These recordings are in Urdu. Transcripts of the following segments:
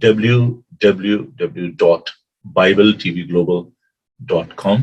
www.bibletvglobal.com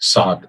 7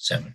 7,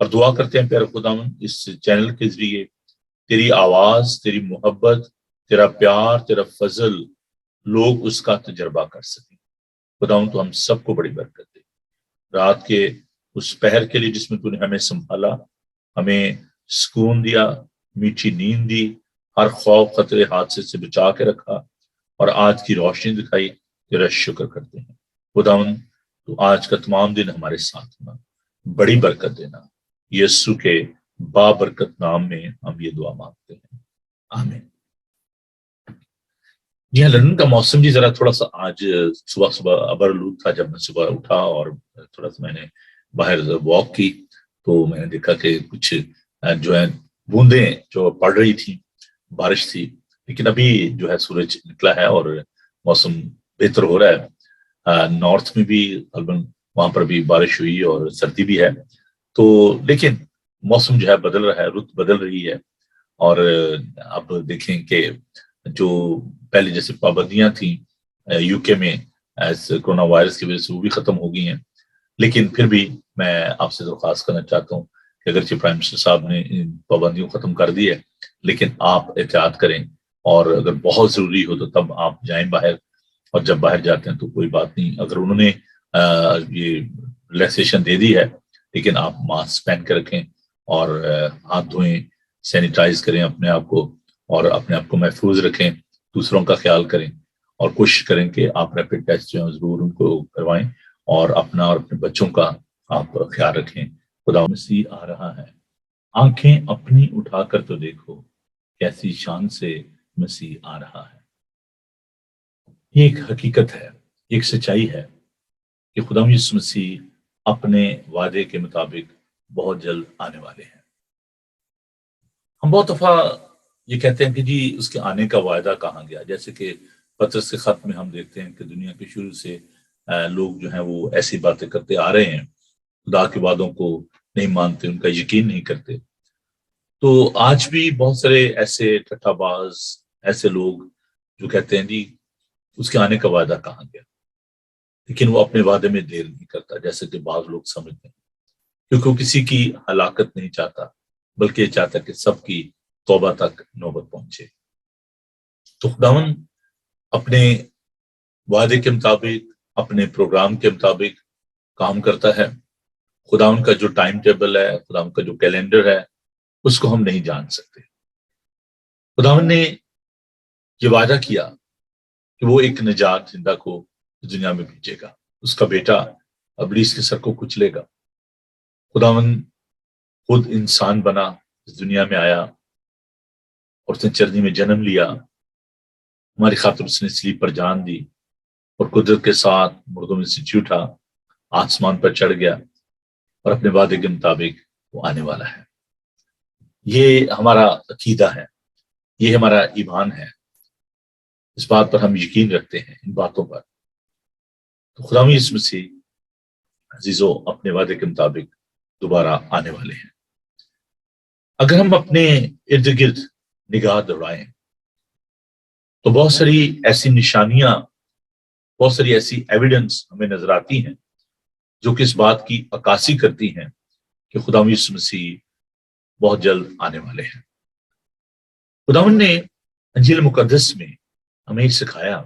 اور دعا کرتے ہیں پیارے خداوند اس چینل کے ذریعے تیری آواز، تیری محبت، تیرا پیار، تیرا فضل لوگ اس کا تجربہ کر سکیں۔ خداوند تو ہم سب کو بڑی برکت دے، رات کے اس پہر کے لیے جس میں تو نے ہمیں سنبھالا، ہمیں سکون دیا، میٹھی نیند دی، ہر خوف خطرے حادثے سے بچا کے رکھا اور آج کی روشنی دکھائی، تیرا شکر کرتے ہیں خداوند۔ تو آج کا تمام دن ہمارے ساتھ ہونا، بڑی برکت دینا، یسوع کے بابرکت نام میں ہم یہ دعا مانگتے ہیں، آمین۔ جی ہاں، لندن کا موسم جی ذرا تھوڑا سا آج صبح صبح ابرآلود تھا۔ جب میں صبح اٹھا اور تھوڑا سا میں نے باہر واک کی تو میں نے دیکھا کہ کچھ جو ہے بوندیں جو پڑ رہی تھی، بارش تھی، لیکن ابھی جو ہے سورج نکلا ہے اور موسم بہتر ہو رہا ہے۔ نارتھ میں بھی غالباً وہاں پر بھی بارش ہوئی اور سردی بھی ہے، تو لیکن موسم جو ہے بدل رہا ہے، رت بدل رہی ہے۔ اور اب دیکھیں کہ جو پہلے جیسے پابندیاں تھیں یو کے میں کورونا وائرس کی وجہ سے، وہ بھی ختم ہو گئی ہیں، لیکن پھر بھی میں آپ سے درخواست کرنا چاہتا ہوں کہ اگرچہ پرائم منسٹر صاحب نے ان پابندیوں کو ختم کر دی ہے، لیکن آپ احتیاط کریں، اور اگر بہت ضروری ہو تو تب آپ جائیں باہر، اور جب باہر جاتے ہیں تو کوئی بات نہیں، اگر انہوں نے یہ ریلیکسیشن دے دی ہے، لیکن آپ ماسک پہن کے رکھیں اور ہاتھ دھوئیں، سینیٹائز کریں اپنے آپ کو، اور اپنے آپ کو محفوظ رکھیں، دوسروں کا خیال کریں، اور کوشش کریں کہ آپ ریپڈ ٹیسٹ جو ہیں ضرور ان کو کروائیں، اور اپنا اور اپنے بچوں کا آپ خیال رکھیں۔ خدا مسیح آ رہا ہے، آنکھیں اپنی اٹھا کر تو دیکھو، کیسی شان سے مسیح آ رہا ہے۔ یہ ایک حقیقت ہے، ایک سچائی ہے کہ خدا یسوع مسیح اپنے وعدے کے مطابق بہت جلد آنے والے ہیں۔ ہم بہت دفعہ یہ کہتے ہیں کہ جی اس کے آنے کا وعدہ کہاں گیا، جیسے کہ پطرس کے خط میں ہم دیکھتے ہیں کہ دنیا کے شروع سے لوگ جو ہیں وہ ایسی باتیں کرتے آ رہے ہیں، خدا کے وعدوں کو نہیں مانتے، ان کا یقین نہیں کرتے۔ تو آج بھی بہت سارے ایسے ٹھٹھا باز، ایسے لوگ جو کہتے ہیں جی اس کے آنے کا وعدہ کہاں گیا، لیکن وہ اپنے وعدے میں دیر نہیں کرتا، جیسے کہ بعض لوگ سمجھتے ہیں، کیونکہ وہ کسی کی ہلاکت نہیں چاہتا، بلکہ یہ چاہتا کہ سب کی توبہ تک نوبت پہنچے۔ تو خداوند اپنے وعدے کے مطابق، اپنے پروگرام کے مطابق کام کرتا ہے۔ خداوند کا جو ٹائم ٹیبل ہے، خداوند کا جو کیلنڈر ہے، اس کو ہم نہیں جان سکتے۔ خداوند نے یہ وعدہ کیا کہ وہ ایک نجات زندہ کو دنیا میں بھیجے گا، اس کا بیٹا ابلیس کے سر کو کچلے گا۔ خداوند خود انسان بنا، اس دنیا میں آیا، اور اس نے چرنی میں جنم لیا، ہماری خاطر اس نے صلیب پر جان دی، اور قدرت کے ساتھ مردوں میں سے جی اٹھا، آسمان پر چڑھ گیا، اور اپنے وعدے کے مطابق وہ آنے والا ہے۔ یہ ہمارا عقیدہ ہے، یہ ہمارا ایمان ہے، اس بات پر ہم یقین رکھتے ہیں، ان باتوں پر۔ تو خدا یسوع مسیح عزیزو اپنے وعدے کے مطابق دوبارہ آنے والے ہیں۔ اگر ہم اپنے ارد گرد نگاہ دوڑائیں تو بہت ساری ایسی نشانیاں، بہت ساری ایسی ایویڈنس ہمیں نظر آتی ہیں جو کہ اس بات کی عکاسی کرتی ہیں کہ خدا یسوع مسیح بہت جلد آنے والے ہیں۔ خداوند نے انجیل مقدس میں ہمیں سکھایا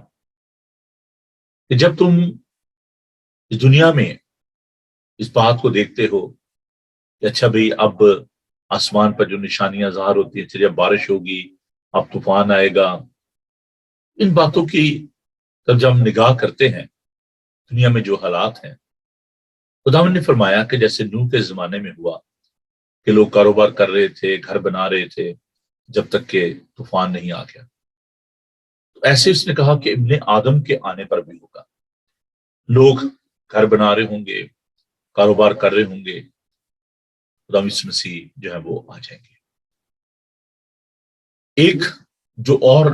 کہ جب تم اس دنیا میں اس بات کو دیکھتے ہو کہ اچھا بھئی اب آسمان پر جو نشانیاں ظاہر ہوتی ہیں، چلیے اب بارش ہوگی، اب طوفان آئے گا، ان باتوں کی جب ہم نگاہ کرتے ہیں، دنیا میں جو حالات ہیں، خداوند نے فرمایا کہ جیسے نوح کے زمانے میں ہوا کہ لوگ کاروبار کر رہے تھے، گھر بنا رہے تھے، جب تک کہ طوفان نہیں آ گیا، تو ایسے اس نے کہا کہ ابن آدم کے آنے پر بھی ہوگا، لوگ گھر بنا رہے ہوں گے، کاروبار کر رہے ہوں گے، خدا یسوع مسیح جو ہے وہ آ جائیں گے۔ ایک جو اور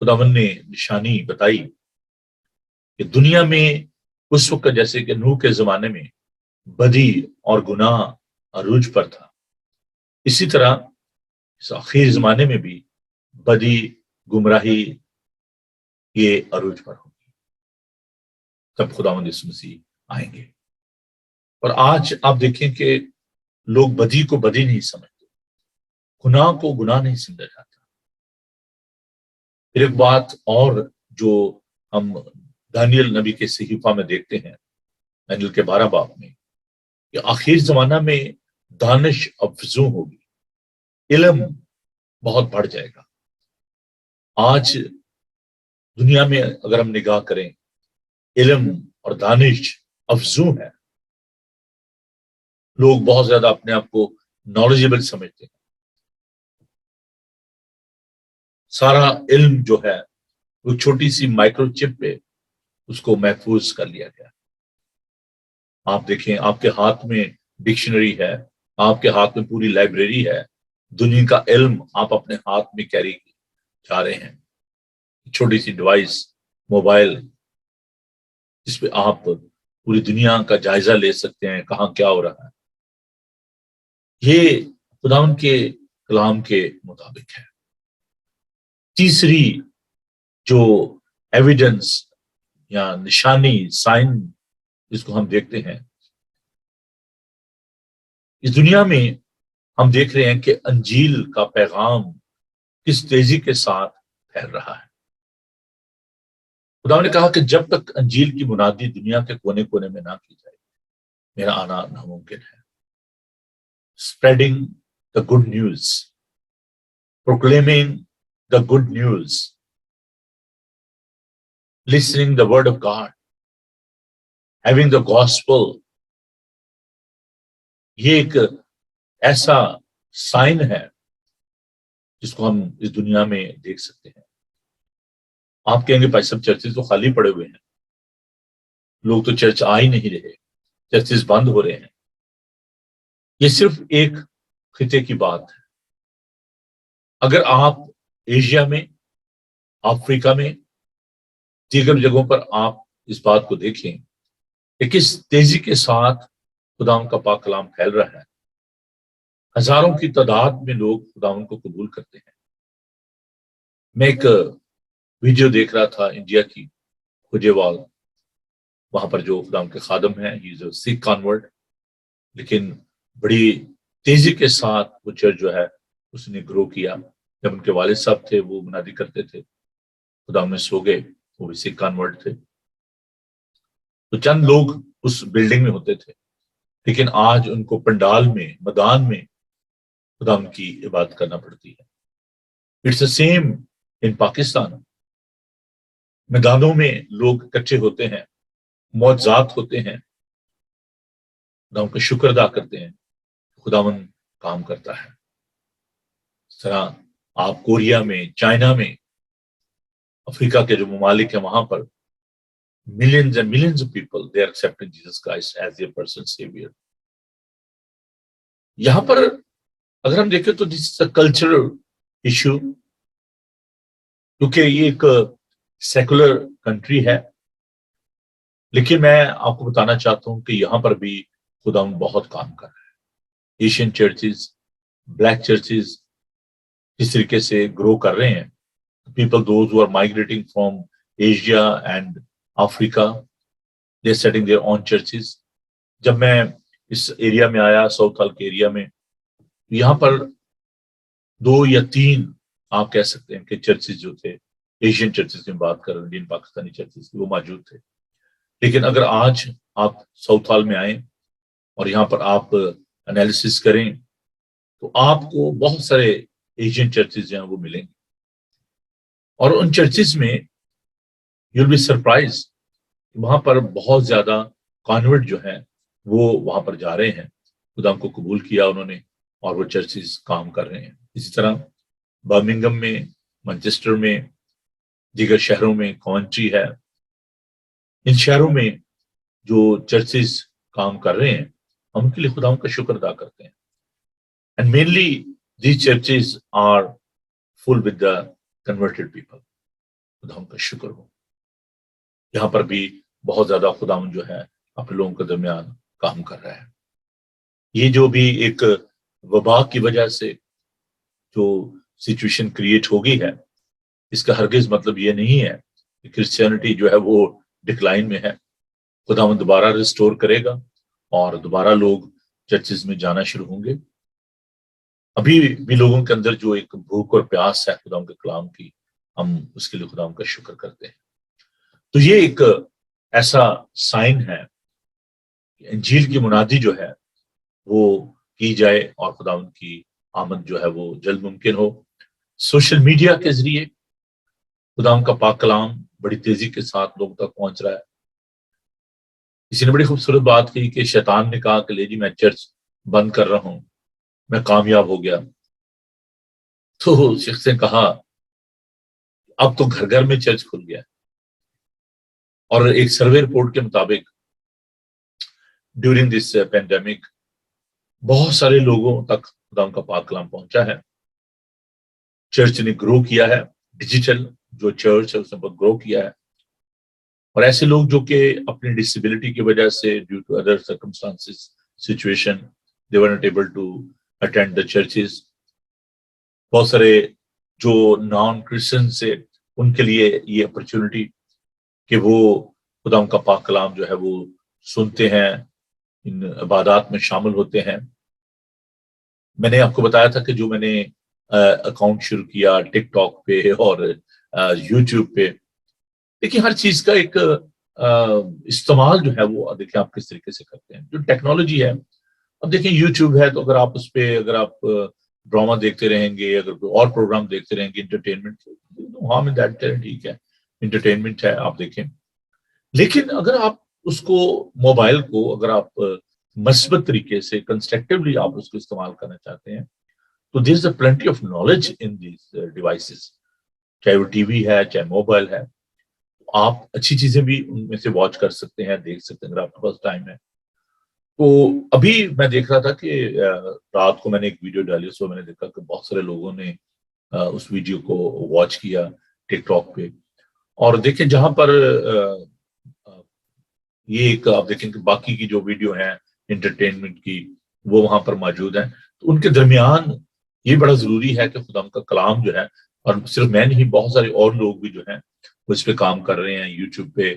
خداوند نے نشانی بتائی کہ دنیا میں اس وقت جیسے کہ نوح کے زمانے میں بدی اور گناہ عروج پر تھا، اسی طرح اس آخری زمانے میں بھی بدی، گمراہی یہ عروج پر ہوگی، تب خداوند یسوع مسیح آئیں گے۔ اور آج آپ دیکھیں کہ لوگ بدی کو بدی نہیں سمجھتے، گناہ کو گناہ نہیں سمجھا جاتا۔ پھر ایک بات اور جو ہم دانیل نبی کے صحیفہ میں دیکھتے ہیں، دانیل کے 12 باب میں، کہ آخر زمانہ میں دانش افزوں ہوگی، علم بہت بڑھ جائے گا۔ آج دنیا میں اگر ہم نگاہ کریں، علم اور دانش افزوں ہے، لوگ بہت زیادہ اپنے آپ کو نالجبل سمجھتے ہیں۔ سارا علم جو ہے وہ چھوٹی سی مائکرو چپ پہ اس کو محفوظ کر لیا گیا۔ آپ دیکھیں، آپ کے ہاتھ میں ڈکشنری ہے، آپ کے ہاتھ میں پوری لائبریری ہے، دنیا کا علم آپ اپنے ہاتھ میں کیری جا رہے ہیں۔ چھوٹی سی ڈیوائس موبائل جس پہ آپ پوری دنیا کا جائزہ لے سکتے ہیں، کہاں کیا ہو رہا ہے۔ یہ خداوند کے کلام کے مطابق ہے۔ تیسری جو ایویڈنس یا نشانی، سائن جس کو ہم دیکھتے ہیں اس دنیا میں، ہم دیکھ رہے ہیں کہ انجیل کا پیغام کس تیزی کے ساتھ پھیل رہا ہے۔ خدا نے کہا کہ جب تک انجیل کی بنیادی دنیا کے کونے کونے میں نہ کی جائے، میرا آنا ناممکن ہے۔ Spreading the good news, proclaiming the good news, listening the word of God, having the gospel، یہ ایک ایسا سائن ہے جس کو ہم اس دنیا میں دیکھ سکتے ہیں۔ آپ کہیں گے بھائی سب چرچز تو خالی پڑے ہوئے ہیں، لوگ تو چرچ آ ہی نہیں رہے، چرچز بند ہو رہے ہیں۔ یہ صرف ایک خطے کی بات ہے۔ اگر آپ ایشیا میں، افریقہ میں، دیگر جگہوں پر آپ اس بات کو دیکھیں کہ کس تیزی کے ساتھ خداوند کا پاک کلام پھیل رہا ہے، ہزاروں کی تعداد میں لوگ خداوند کو قبول کرتے ہیں۔ میں ایک ویڈیو دیکھ رہا تھا انڈیا کی، خوجے وال، وہاں پر جو خداوند کے خادم ہیں، ہی از اے سکھ کنورٹ، لیکن بڑی تیزی کے ساتھ وہ چرچ جو ہے اس نے گرو کیا۔ جب ان کے والد صاحب تھے وہ منادی کرتے تھے، خداوند میں سو گئے، وہ بھی سکھ کنورٹ تھے، تو چند لوگ اس بلڈنگ میں ہوتے تھے، لیکن آج ان کو پنڈال میں، میدان میں خداوند کی عبادت کرنا پڑتی ہے۔ اٹس the same ان پاکستان۔ میدانوں میں لوگ اکٹھے ہوتے ہیں، معجزات ہوتے ہیں، خداوند کا شکر ادا کرتے ہیں، خداوند کام کرتا ہے۔ اس طرح آپ کوریا میں، چائنا میں، افریقہ کے جو ممالک ہیں، وہاں پر millions and millions of people they are accepting Jesus Christ as their personal savior۔ یہاں پر اگر ہم دیکھیں تو this is a cultural issue، کیونکہ یہ ایک سیکولر کنٹری ہے، لیکن میں آپ کو بتانا چاہتا ہوں کہ یہاں پر بھی خداوند بہت کام کر رہا ہے۔ ایشین چرچز، بلیک چرچز اس طریقے سے گرو کر رہے ہیں۔ People those who are migrating from Asia and Africa, they are setting their own churches۔ جب میں اس ایریا میں آیا، ساؤتھ ہال کے ایریا میں، یہاں پر 2 یا 3 آپ کہہ سکتے ہیں کہ چرچز جو تھے، ایشین چرچز کی بات کر رہے ہیں، انڈین پاکستانی چرچز کی، وہ موجود تھے۔ لیکن اگر آج آپ ساؤتھ ہال میں آئیں اور یہاں پر آپ انالیسس کریں تو آپ کو بہت سارے ایشین چرچز جو ہیں وہ ملیں گے، اور ان چرچز میں you'll be surprised، وہاں پر بہت زیادہ کانورٹ جو ہیں وہ وہاں پر جا رہے ہیں، خدا کو قبول کیا انہوں نے، اور وہ چرچز کام کر رہے ہیں۔ اسی طرح برمنگھم میں، مانچسٹر میں، دیگر شہروں میں، کونٹری ہے، ان شہروں میں جو چرچز کام کر رہے ہیں، ہم ان کے لیے خدا کا شکر ادا کرتے ہیں۔ And mainly these churches are full with the converted people. خدا کا شکر ہو، یہاں پر بھی بہت زیادہ خداوند جو ہے اپنے لوگوں کے درمیان کام کر رہا ہے۔ یہ جو بھی ایک وبا کی وجہ سے جو سچویشن کریٹ ہو گئی ہے، اس کا ہرگز مطلب یہ نہیں ہے کہ کرسچینٹی جو ہے وہ ڈکلائن میں ہے۔ خداوند دوبارہ ریسٹور کرے گا اور دوبارہ لوگ چرچز میں جانا شروع ہوں گے. ابھی بھی لوگوں کے اندر جو ایک بھوک اور پیاس ہے خدا کے کلام کی، ہم اس کے لیے خدا کا شکر کرتے ہیں. تو یہ ایک ایسا سائن ہے کہ انجیل کی منادی جو ہے وہ کی جائے اور خدا ان کی آمد جو ہے وہ جلد ممکن ہو. سوشل میڈیا کے ذریعے خدا کا پاک کلام بڑی تیزی کے ساتھ لوگوں تک پہنچ رہا ہے. کسی نے بڑی خوبصورت بات کی کہ شیطان نے کہا کہ لے جی میں چرچ بند کر رہا ہوں، میں کامیاب ہو گیا. تو شخص نے کہا اب تو گھر گھر میں چرچ کھل گیا. اور ایک سروے رپورٹ کے مطابق ڈیورنگ دس پینڈیمک بہت سارے لوگوں تک خدا کا پاک کلام پہنچا ہے. چرچ نے گرو کیا ہے، ڈیجیٹل جو چرچ ہے اس نے بہت گرو کیا ہے. اور ایسے لوگ جو کہ اپنی ڈسیبلٹی کی وجہ سے due to other circumstances situation they were not able to attend the churches. بہت سارے جو نان کرسچن سے ان کے لیے یہ اپرچونٹی کہ وہ خدا کا پاک کلام جو ہے وہ سنتے ہیں، ان عبادات میں شامل ہوتے ہیں. میں نے آپ کو بتایا تھا کہ جو میں نے اکاؤنٹ شروع کیا ٹک ٹاک پہ اور یوٹیوب پہ، دیکھیے ہر چیز کا ایک استعمال جو ہے وہ دیکھیں آپ کس طریقے سے کرتے ہیں. جو ٹیکنالوجی ہے، اب دیکھیں یوٹیوب ہے تو اگر آپ ڈرامہ دیکھتے رہیں گے، اگر کوئی اور پروگرام دیکھتے رہیں گے انٹرٹینمنٹ، ہاں میں ٹھیک ہے انٹرٹینمنٹ ہے آپ دیکھیں. لیکن اگر آپ اس کو موبائل کو اگر آپ مثبت طریقے سے کنسٹرکٹیولی آپ اس کو استعمال کرنا چاہتے ہیں تو there is a plenty of knowledge in these devices, چاہے وہ ٹی وی ہے چاہے موبائل ہے. آپ اچھی چیزیں بھی ان میں سے واچ کر سکتے ہیں، دیکھ سکتے ہیں اگر آپ کے پاس ٹائم ہے. تو ابھی میں دیکھ رہا تھا کہ رات کو میں نے ایک ویڈیو ڈالی، اس میں میں نے دیکھا کہ بہت سارے لوگوں نے اس ویڈیو کو واچ کیا ٹک ٹاک پہ. اور دیکھیں جہاں پر یہ ایک آپ دیکھیں کہ باقی کی جو ویڈیو ہیں انٹرٹینمنٹ کی وہ وہاں پر موجود ہیں، تو ان کے درمیان یہ بڑا ضروری ہے کہ خدا کا کلام جو ہے، اور صرف میں نہیں بہت سارے اور لوگ بھی جو ہیں وہ اس پہ کام کر رہے ہیں، یوٹیوب پہ،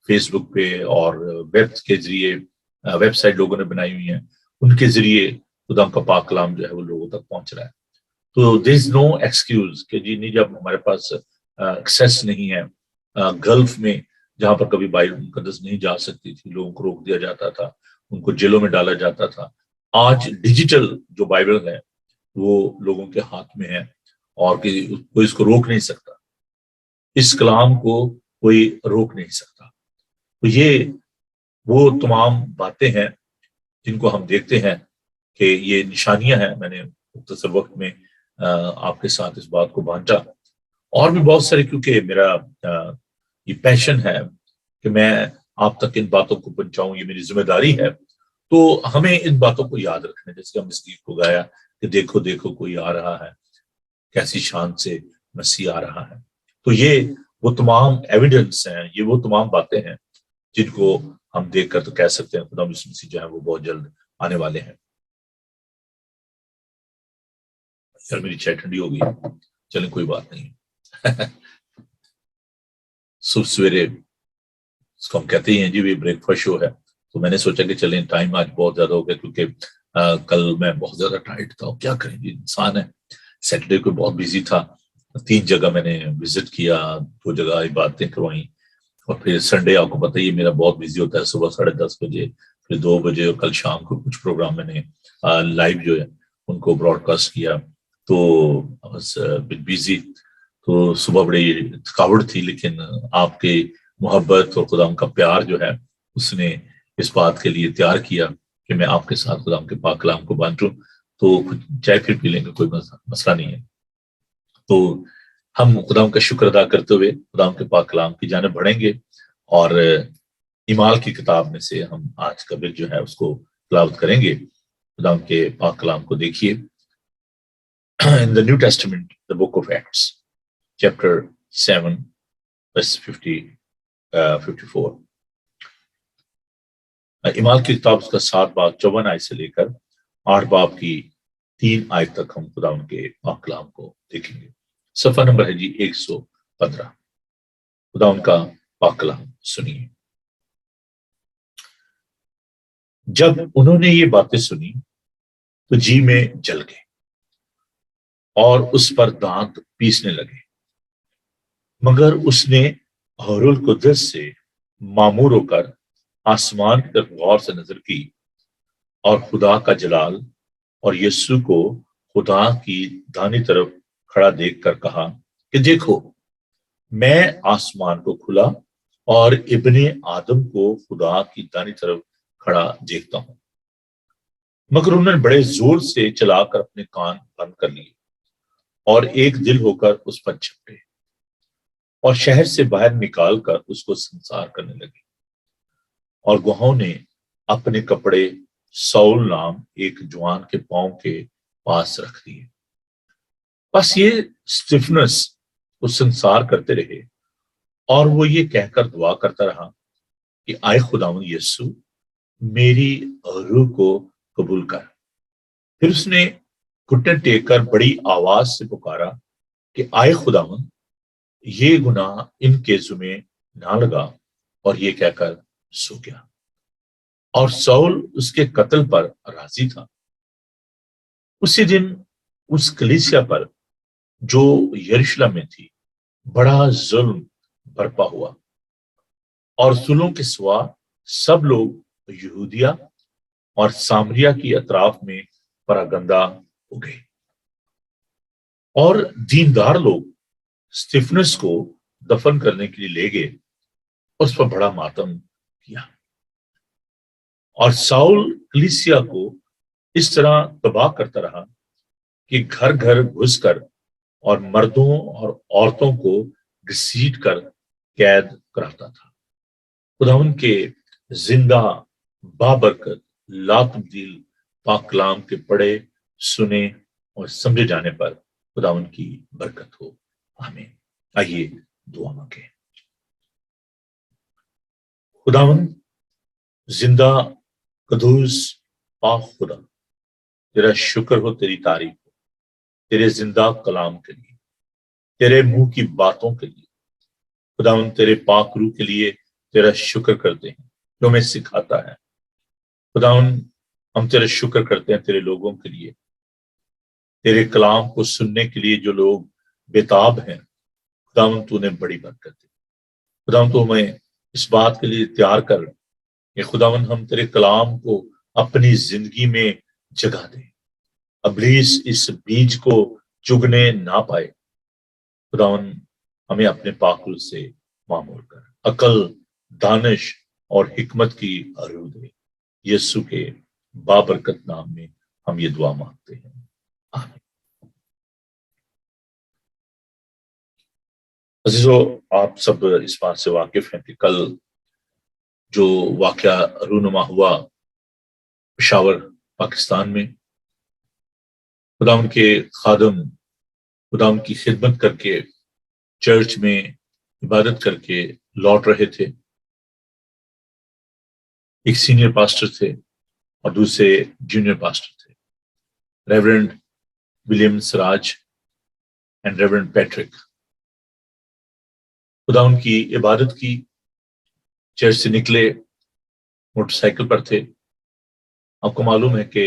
فیس بک پہ اور ویب کے ذریعے ویب سائٹ لوگوں نے بنائی ہوئی ہیں، ان کے ذریعے خدا کا پاک کلام جو ہے وہ لوگوں تک پہنچ رہا ہے. تو دیر از نو ایکسکیوز کہ جی نہیں جب ہمارے پاس ایکسیس نہیں ہے. گلف میں جہاں پر کبھی بائبل مقدس نہیں جا سکتی تھی، لوگوں کو روک دیا جاتا تھا، ان کو جیلوں میں ڈالا جاتا تھا. آج ڈیجیٹل جو بائبل ہے وہ لوگوں کے ہاتھ میں ہے اور کوئی اس کو روک نہیں سکتا، اس کلام کو کوئی روک نہیں سکتا. تو یہ وہ تمام باتیں ہیں جن کو ہم دیکھتے ہیں کہ یہ نشانیاں ہیں. میں نے مختصر وقت میں آپ کے ساتھ اس بات کو بانٹا، اور بھی بہت سارے کیونکہ میرا یہ پیشن ہے کہ میں آپ تک ان باتوں کو پہنچاؤں، یہ میری ذمہ داری ہے. تو ہمیں ان باتوں کو یاد رکھنا، جیسے ہم اس گیت کو گایا کہ دیکھو دیکھو کوئی آ رہا ہے، کیسی شان سے مسیح آ رہا ہے. تو یہ وہ تمام ایویڈنس ہیں، یہ وہ تمام باتیں ہیں جن کو ہم دیکھ کر تو کہہ سکتے ہیں خدا یسوع مسیح جو ہے وہ بہت جلد آنے والے ہیں. یار میری چائے ٹھنڈی ہو گئی، چلیں کوئی بات نہیں. صبح سویرے اس کو ہم کہتے ہی ہیں جی بریک فاسٹ شو ہے، تو میں نے سوچا کہ چلیں ٹائم آج بہت زیادہ ہو گیا کیونکہ کل میں بہت زیادہ ٹائٹ تھا. کیا کریں جی، انسان ہے. سیٹرڈے کو بہت بزی تھا، 3 جگہ میں نے وزٹ کیا، 2 جگہ باتیں کروائیں، اور پھر سنڈے آپ کو پتہ ہی میرا بہت بزی ہوتا ہے، صبح 10:30 بجے، پھر 2 بجے، اور کل شام کو کچھ پروگرام میں نے لائیو جو ہے ان کو براڈ کاسٹ کیا. تو بزی، تو صبح بڑی تھکاوٹ تھی، لیکن آپ کے محبت اور خدا کا پیار جو ہے اس نے اس بات کے لیے تیار کیا کہ میں آپ کے ساتھ خدا کے پاک کلام کو بانٹوں. تو چائے پھر پی لیں گے، کوئی مسئلہ نہیں ہے. تو ہم خدا کا شکر ادا کرتے ہوئے خدا کے پاک کلام کی جانب بڑھیں گے، اور ایمال کی کتاب میں سے ہم آج کا بل جو ہے اس کو تلاوت کریں گے. خدا کے پاک کلام کو دیکھیے in the New Testament, the book of Acts, chapter 7, verse 54. ایمال کی کتاب اس کا 7 باب 54 آیت سے لے کر 8 باب کی 3 آیت تک ہم خدا ان کے پاک کلام کو دیکھیں گے. صفحہ نمبر ہے جی 115. خدا ان کا پاک کلام سنیے. جب انہوں نے یہ باتیں سنی تو جی میں جل گئے اور اس پر دانت پیسنے لگے، مگر اس نے حور القدس سے معمور ہو کر آسمان کی طرف غور سے نظر کی اور خدا کا جلال اور یسوع کو خدا کی دانی طرف کھڑا دیکھ کر کہا کہ دیکھو، میں آسمان کو کھلا اور ابن آدم کو خدا کی دانی طرف کھڑا دیکھتا ہوں۔ مگر انہوں نے بڑے زور سے چلا کر اپنے کان بند کر لیے اور ایک دل ہو کر اس پر چھپے اور شہر سے باہر نکال کر اس کو سنسار کرنے لگے، اور گواہوں نے اپنے کپڑے سول نام ایک جوان کے پاؤں کے پاس رکھ دیے۔ بس یہ اسٹیفنس کو سنسار کرتے رہے اور وہ یہ کہہ کر دعا کرتا رہا کہ آئے خداوند یسوع، میری روح کو قبول کر۔ پھر اس نے گھٹنے ٹیک کر بڑی آواز سے پکارا کہ آئے خداوند، یہ گناہ ان کے ذمہ نہ لگا، اور یہ کہہ کر سو گیا۔ اور سول اس کے قتل پر راضی تھا۔ اسی دن اس کلیسیا پر جو یروشلم میں تھی بڑا ظلم برپا ہوا، اور ظلم کے سوا سب لوگ یہودیہ اور سامریہ کی اطراف میں پراگندہ ہو گئے، اور دیندار لوگ اسٹیفنس کو دفن کرنے کے لیے لے گئے، اس پر بڑا ماتم کیا، اور ساؤل کلیسیا کو اس طرح تباہ کرتا رہا کہ گھر گھر گھس کر اور مردوں اور عورتوں کو گھسیٹ کر قید کراتا تھا۔ خداوند کے زندہ بابرکت لا تبدیل پاک کلام کے پڑھے، سنے اور سمجھے جانے پر خداوند کی برکت ہو، آمین۔ آئیے دعا مانگیں۔ خداوند زندہ قدوس پاک خدا، تیرا شکر ہو، تیری تعریف ہو تیرے زندہ کلام کے لیے، تیرے منہ کی باتوں کے لیے۔ خداوند تیرے پاک روح کے لیے تیرا شکر کرتے ہیں جو ہمیں سکھاتا ہے۔ خداوند ہم تیرا شکر کرتے ہیں تیرے لوگوں کے لیے، تیرے کلام کو سننے کے لیے جو لوگ بےتاب ہیں۔ خداوند تو نے بڑی برکت دی۔ خداوند تو ہمیں اس بات کے لیے تیار کر کہ خداوند ہم تیرے کلام کو اپنی زندگی میں جگہ دیں، ابلیس اس بیج کو چگنے نہ پائے۔ خداوند ہمیں اپنے پاک روح سے معمور کر، عقل، دانش اور حکمت کی روح دے۔ یسوع کے بابرکت نام میں ہم یہ دعا مانگتے ہیں، آمین۔ عزیزو، آپ سب اس بات سے واقف ہیں کہ کل جو واقعہ رونما ہوا پشاور پاکستان میں، خداوند کے خادم خداوند کی خدمت کر کے چرچ میں عبادت کر کے لوٹ رہے تھے۔ ایک سینئر پاسٹر تھے اور دوسرے جونیئر پاسٹر تھے، reverend William Siraj and reverend Patrick. خداوند کی عبادت کی، چرچ سے نکلے، موٹر سائیکل پر تھے۔ آپ کو معلوم ہے کہ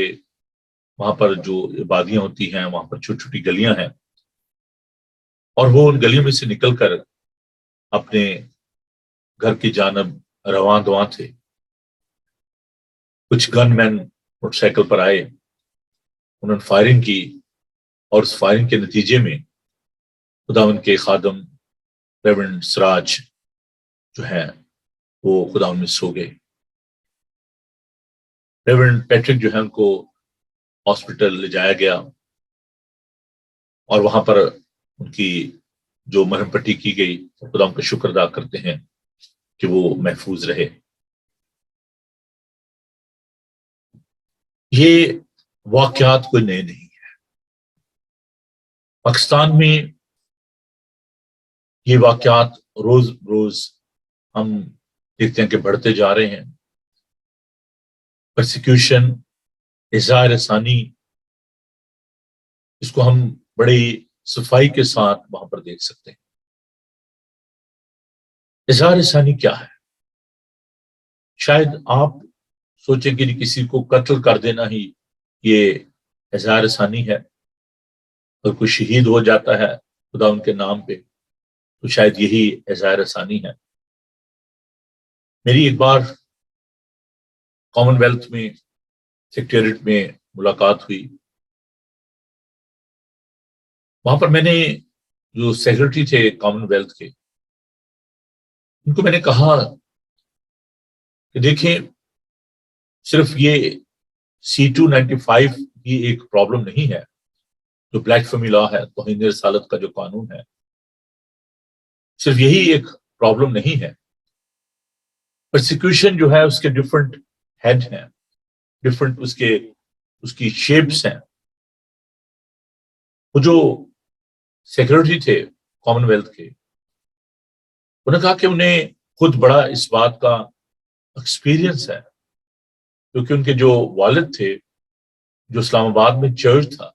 وہاں پر جو عبادیاں ہوتی ہیں وہاں پر چھوٹی چھوٹی گلیاں ہیں، اور وہ ان گلیوں میں سے نکل کر اپنے گھر کی جانب رواں دواں تھے۔ کچھ گن مین موٹر سائیکل پر آئے، انہوں نے فائرنگ کی، اور اس فائرنگ کے نتیجے میں خداوند کے خادم ریورنڈ سراج جو ہیں وہ خداوند میں سو گئے۔ ریورنڈ پیٹرک جو ہے ان کو ہاسپٹل لے جایا گیا، اور وہاں پر ان کی جو مرہم پٹی کی گئی، خداوند کا شکر ادا کرتے ہیں کہ وہ محفوظ رہے۔ یہ واقعات کوئی نئے نہیں ہے، پاکستان میں یہ واقعات روز روز ہم دیکھتے ہیں کہ بڑھتے جا رہے ہیں۔ پرسیکیوشن، اظہار ثانی، اس کو ہم بڑی صفائی کے ساتھ وہاں پر دیکھ سکتے ہیں۔ اظہار ثانی کیا ہے؟ شاید آپ سوچیں کہ کسی کو قتل کر دینا ہی یہ اظہار ثانی ہے، اگر کوئی شہید ہو جاتا ہے خدا ان کے نام پہ تو شاید یہی اظہار ثانی ہے۔ میری ایک بار کامن ویلتھ میں سیکریٹریٹ میں ملاقات ہوئی، وہاں پر میں نے جو سیکرٹری تھے کامن ویلتھ کے، ان کو میں نے کہا کہ دیکھیں صرف یہ C-295 کی ایک پرابلم نہیں ہے، جو بلیسفیمی لا ہے، توہین رسالت کا جو قانون ہے، صرف یہی ایک پرابلم نہیں ہے، پرسیکیوشن جو ہے اس کے ڈفرنٹ ہیڈ ہیں، ڈفرنٹ اس کی شیپس ہیں۔ وہ جو سیکرٹری تھے کامن ویلتھ کے، انہوں نے کہا کہ انہیں خود بڑا اس بات کا ایکسپیرینس ہے، کیونکہ ان کے جو والد تھے، جو اسلام آباد میں چرچ تھا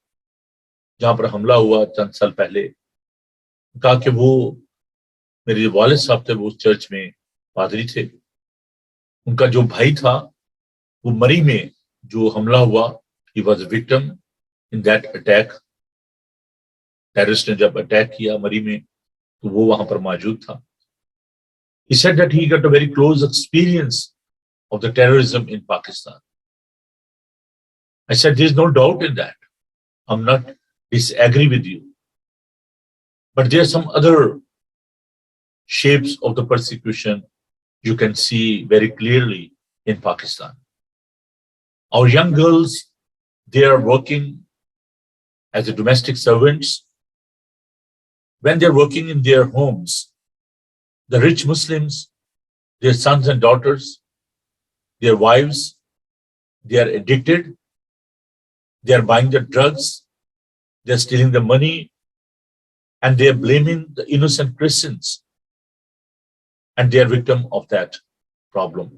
جہاں پر حملہ ہوا چند سال پہلے، کہا کہ وہ میرے جو والد صاحب تھے وہ اس چرچ میں پادری تھے، ان کا جو بھائی تھا وہ مری میں جو حملہ ہوا، he was a victim in that attack، terrorist نے جب اٹیک کیا مری میں تو وہ وہاں پر موجود تھا۔ He said that he got a very close experience of the terrorism in Pakistan. I said there is no doubt in that. I'm not disagree with you. But there are some other shapes of the persecution you can see very clearly in Pakistan. Our young girls, they are working as a domestic servants. When they're working in their homes, the rich Muslims, their sons and daughters, their wives, they are addicted, they are buying the drugs, they are stealing the money, and they are blaming the innocent Christians, and they are victim of that problem.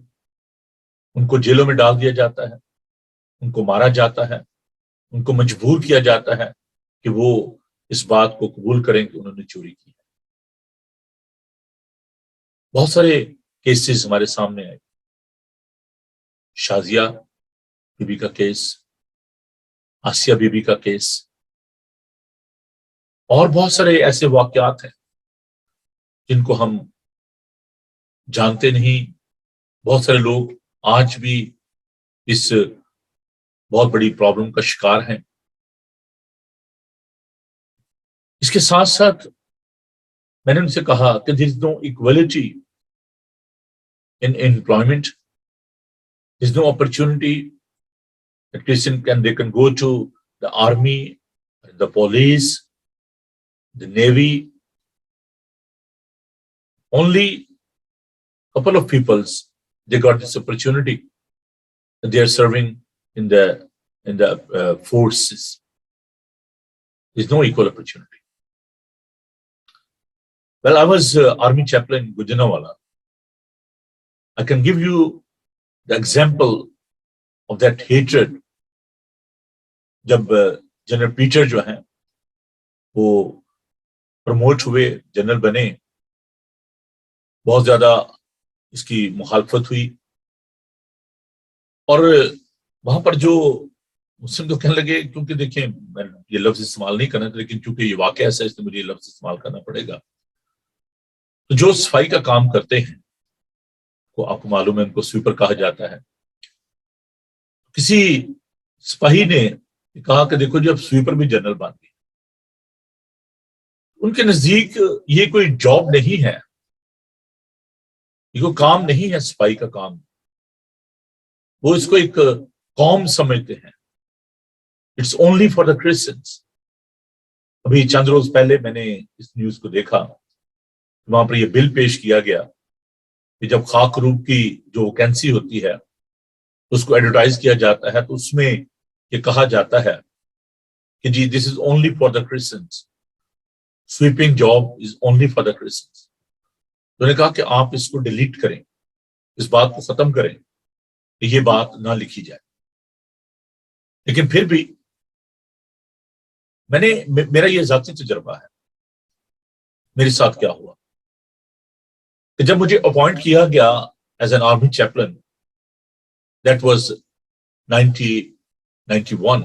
ان کو جیلوں میں ڈال دیا جاتا ہے، ان کو مارا جاتا ہے، ان کو مجبور کیا جاتا ہے کہ وہ اس بات کو قبول کریں کہ انہوں نے چوری کی ہے۔ بہت سارے کیسز ہمارے سامنے آئے، شازیہ بی بی کا کیس، آسیہ بی بی کا کیس، اور بہت سارے ایسے واقعات ہیں جن کو ہم جانتے نہیں۔ بہت سارے لوگ آج بھی اس بہت بڑی پرابلم کا شکار ہیں۔ اس کے ساتھ ساتھ میں نے ان سے کہا کہ there is no equality in employment, there is no opportunity that they can go to the army, the police, the navy. Only couple of peoples they got this opportunity. They are serving in the forces. There is no equal opportunity. Well, I was army chaplain in Gujranwala. I can give you the example of that hatred. جب جنرل پیٹر جو ہیں وہ پروموٹ ہوئے، جنرل بنے، بہت زیادہ اس کی مخالفت ہوئی، اور وہاں پر جو مسلم تو کہنے لگے، کیونکہ دیکھیں میں یہ لفظ استعمال نہیں کرنا تھا لیکن چونکہ یہ واقعہ ایسا ہے اس لیے مجھے یہ لفظ استعمال کرنا پڑے گا، تو جو صفائی کا کام کرتے ہیں وہ آپ کو معلوم ہے ان کو سویپر کہا جاتا ہے۔ کسی سپاہی نے کہا کہ دیکھو جب سویپر بھی جنرل بن گئی، ان کے نزدیک یہ کوئی جاب نہیں ہے، یہ کوئی کام نہیں ہے صفائی کا کام، وہ اس کو ایک قوم سمجھتے ہیں، it's only for the Christians. ابھی چند روز پہلے میں نے اس نیوز کو دیکھا، وہاں پر یہ بل پیش کیا گیا کہ جب خاک روب کی جو ویکینسی ہوتی ہے اس کو ایڈورٹائز کیا جاتا ہے تو اس میں یہ کہا جاتا ہے کہ جی this is only for the Christians, sweeping job is only for the Christians. انہوں نے کہا کہ آپ اس کو ڈیلیٹ کریں، اس بات کو ختم کریں کہ یہ بات نہ لکھی جائے۔ لیکن پھر بھی میرا یہ ذاتی تجربہ ہے، میرے ساتھ کیا ہوا کہ جب مجھے اپوائنٹ کیا گیا as an army Chaplin, That was 1991.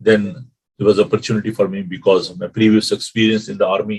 Then there was opportunity for me because of my previous experience in the army.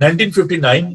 1959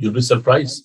You'll be surprised.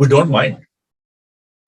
we don't mind,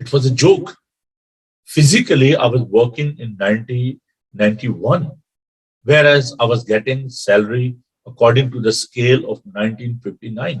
It was a joke. Physically, I was working in 1991, whereas I was getting salary according to the scale of 1959,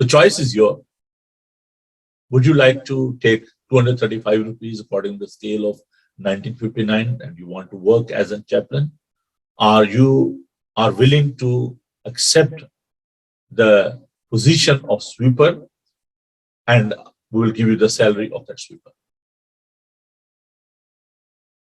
The choice is yours. Would you like to take 235 rupees according to the scale of 1959 and you want to work as a chaplain? Or you are willing to accept the position of sweeper and we will give you the salary of that sweeper?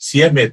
CMA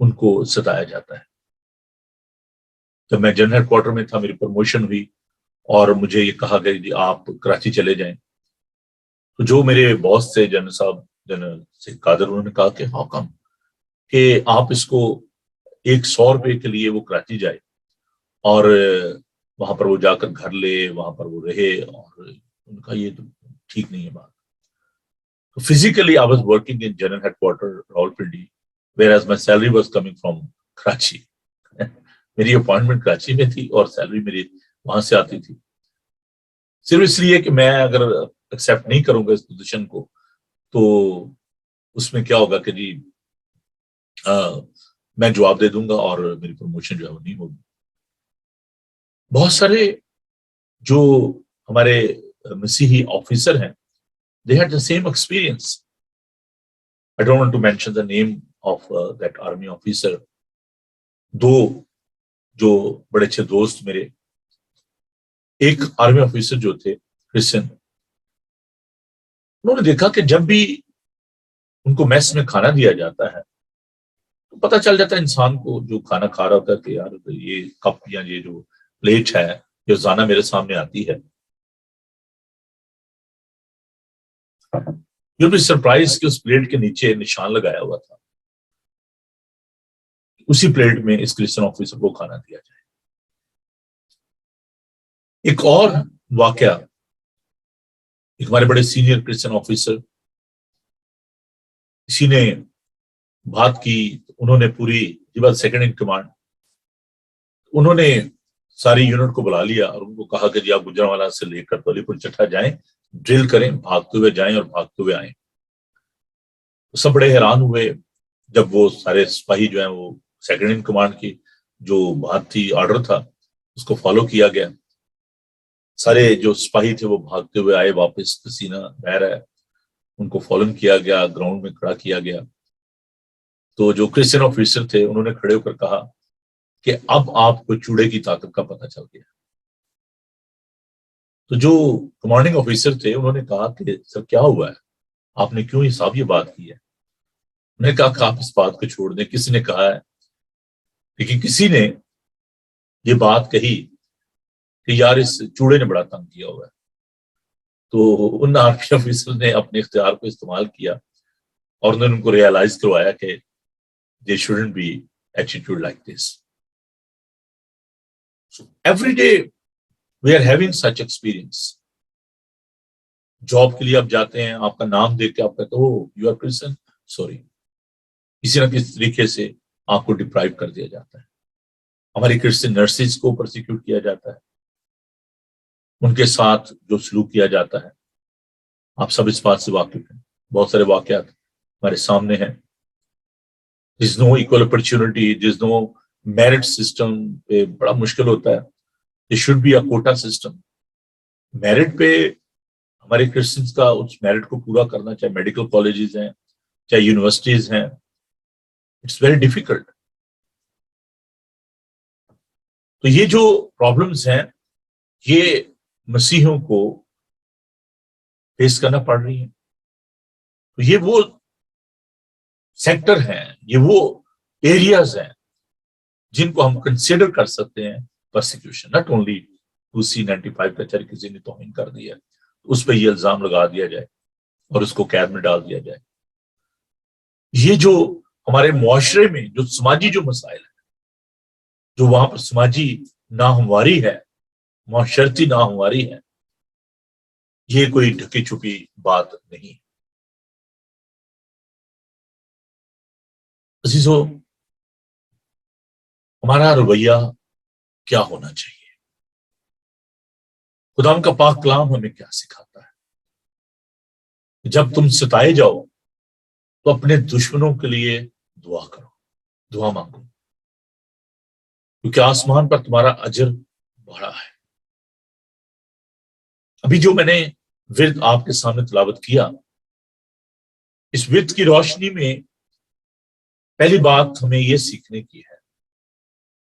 ان کو ستایا جاتا ہے. جب میں جنرل ہیڈ کوارٹر میں تھا میری پروموشن ہوئی اور مجھے یہ کہا گیا جی آپ کراچی چلے جائیں, تو جو میرے باس تھے جنرل صاحب جنرل سے قادر, انہوں نے کہا کہ ہاں کم کہ آپ اس کو 100 روپے کے لیے وہ کراچی جائے اور وہاں پر وہ جا کر گھر لے, وہاں پر وہ رہے, اور ان کا یہ تو ٹھیک نہیں ہے بات. So physically I was working in general headquarter Rawalpindi, whereas my salary was coming from Karachi. میری اپوائنٹمنٹ کراچی میں تھی اور سیلری میری وہاں سے آتی تھی. صرف اس لیے کہ میں اگر ایکسیپٹ نہیں کروں گا اس پوزیشن کو تو اس میں کیا ہوگا کہ جی میں جواب دے دوں گا اور میری پروموشن جو ہے وہ نہیں ہوگی. بہت سارے جو ہمارے مسیحی آفیسر ہیں, they had the same experience. I don't want to mention the name of that army officer. دو جو بڑے اچھے دوست میرے, ایک آرمی آفیسر جو تھے کرسچن, انہوں نے دیکھا کہ جب بھی ان کو میس میں کھانا دیا جاتا ہے تو پتہ چل جاتا ہے انسان کو جو کھانا کھا رہا ہوتا ہے کہ یار یہ کپ یا یہ جو پلیٹ ہے جو روزانہ میرے سامنے آتی ہے, جو بھی سرپرائز کہ اس پلیٹ کے نیچے نشان لگایا ہوا تھا, اسی پلیٹ میں اس کرسچن آفیسر کو کھانا دیا جائے. ایک اور واقعہ, ایک ہمارے بڑے سینئر کرسچن آفیسر, اسی نے بات کی, انہوں نے پوری سیکنڈ ان کمانڈ, انہوں نے ساری یونٹ کو بلا لیا اور ان کو کہا کہ جی آپ گجرانوالہ سے لے کر ولی پور چٹھا جائیں, ڈرل کریں, بھاگتے ہوئے جائیں اور بھاگتے ہوئے آئیں. سب بڑے حیران ہوئے جب وہ سارے سپاہی جو ہیں وہ سیکنڈ ان کمانڈ کی جو بات تھی, آرڈر تھا, اس کو فالو کیا گیا. سارے جو سپاہی تھے وہ بھاگتے ہوئے آئے واپس, پسینہ بہہ رہا ہے, ان کو فالو کیا گیا, گراؤنڈ میں کھڑا کیا گیا. تو جو کرسچن آفیسر تھے انہوں نے کھڑے ہو کر کہا کہ اب آپ کو چوڑے کی طاقت کا پتہ چل گیا. تو جو کمانڈنگ آفیسر تھے انہوں نے کہا کہ سر کیا ہوا ہے, آپ نے کیوں صاحب یہ بات کی ہے؟ انہوں نے کہا کہ آپ اس بات کو چھوڑ دیں, کسی نے کہا ہے, لیکن کسی نے یہ بات کہی کہ یار اس چوڑے نے بڑا تنگ کیا ہوا ہے. تو ان آرمی آفیسر نے اپنے اختیار کو استعمال کیا اور انہوں نے ان کو ریئلائز کروایا کہ they shouldn't be attitude like this. So every day we are having such experience. Job کے لیے آپ جاتے ہیں, آپ کا نام دیکھ کے آپ کہتے ہو یو آر کرسچن, سوری, کسی نہ کسی طریقے سے آپ کو ڈپرائیو کر دیا جاتا ہے. ہماری کرسچن نرسز کو پرسیکیوٹ کیا جاتا ہے, ان کے ساتھ جو سلوک کیا جاتا ہے, آپ سب اس بات سے واقف ہیں. بہت سارے واقعات ہمارے سامنے ہیں. There is no equal opportunity, there is no merit system. پہ بڑا مشکل ہوتا ہے. There should be a quota system. Merit پہ ہمارے کرسچنس کا اس میرٹ کو پورا کرنا, چاہے میڈیکل کالجز ہیں چاہے یونیورسٹیز ہیں, اٹس ویری ڈیفیکلٹ. تو یہ جو پرابلمس ہیں یہ مسیحیوں کو فیس کرنا پڑ رہی ہیں. تو یہ وہ سیکٹر ہیں, یہ وہ ایریاز ہیں جن کو ہم کنسیڈر کر سکتے ہیں پرسیکیوشن. ناٹ اونلی 2C95 کا چر کسی نے توہین کر دیا اس پہ یہ الزام لگا دیا جائے اور اس کو قید میں ڈال دیا جائے. یہ جو ہمارے معاشرے میں جو سماجی جو مسائل ہیں, جو وہاں پر سماجی ناہمواری ہے, معاشرتی ناہمواری ہے, یہ کوئی ڈھکی چھپی بات نہیں. عزیزو, ہمارا رویہ کیا ہونا چاہیے؟ خدا کا پاک کلام ہمیں کیا سکھاتا ہے؟ جب تم ستائے جاؤ تو اپنے دشمنوں کے لیے دعا کرو, دعا مانگو, کیونکہ آسمان پر تمہارا اجر بڑا ہے. ابھی جو میں نے ورد آپ کے سامنے تلاوت کیا, اس ورد کی روشنی میں پہلی بات ہمیں یہ سیکھنے کی ہے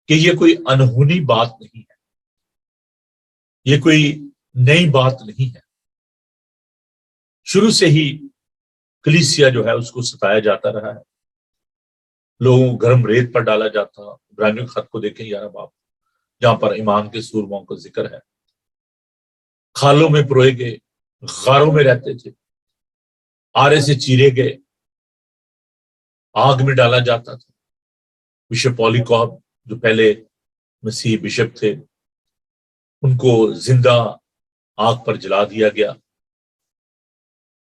کہ یہ کوئی انہونی بات نہیں ہے, یہ کوئی نئی بات نہیں ہے. شروع سے ہی کلیسیا جو ہے اس کو ستایا جاتا رہا ہے, لوگوں کو گرم ریت پر ڈالا جاتا. ابراہیمی خط کو دیکھیں 11 باب جہاں پر ایمان کے سورموں کا ذکر ہے. کھالوں میں پروئے گئے, غاروں میں رہتے تھے, آرے سے چیرے گئے, آگ میں ڈالا جاتا تھا. بشپ پولیکارپ جو پہلے مسیحی بشپ تھے, ان کو زندہ آگ پر جلا دیا گیا.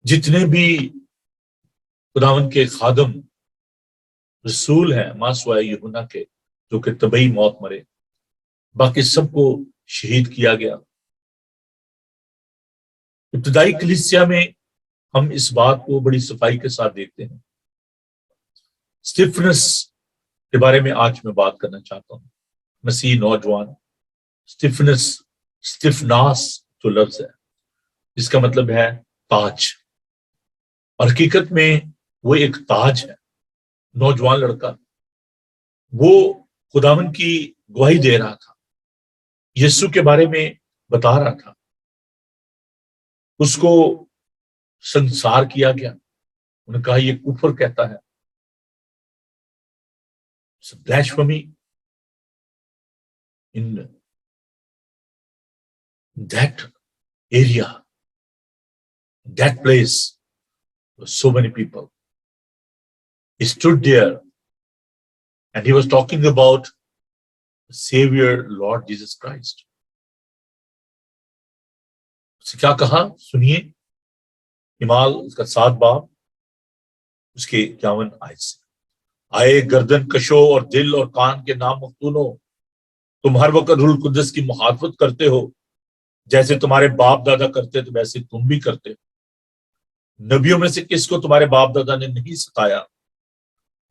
جتنے بھی خداوند کے خادم رسول ہیں ماسوائے یوحنا کے جو کہ طبعی موت مرے, باقی سب کو شہید کیا گیا. ابتدائی کلیسیا میں ہم اس بات کو بڑی صفائی کے ساتھ دیکھتے ہیں. اسٹیفنس کے بارے میں آج میں بات کرنا چاہتا ہوں. مسیحی نوجوان اسٹیفنس, اسٹیفناس جو لفظ ہے جس کا مطلب ہے تاج, اور حقیقت میں وہ ایک تاج ہے. نوجوان لڑکا, وہ خداوند کی گواہی دے رہا تھا, یسوع کے بارے میں بتا رہا تھا. اس کو سنسار کیا گیا, انہوں نے کہا یہ کفر کہتا ہے, blasphemy in that area, that place, so many people. He stood there and he was talking about the Savior Lord Jesus Christ. اس نے کیا کہا سنیے, امال اس کا 7 باب اس کے 51 آیت سے. آئے گردن کشو اور دل اور کان کے نام مفتونو, تم ہر وقت روح القدس کی مخالفت کرتے ہو, جیسے تمہارے باپ دادا کرتے تو ویسے تم بھی کرتے ہو. نبیوں میں سے کس کو تمہارے باپ دادا نے نہیں ستایا؟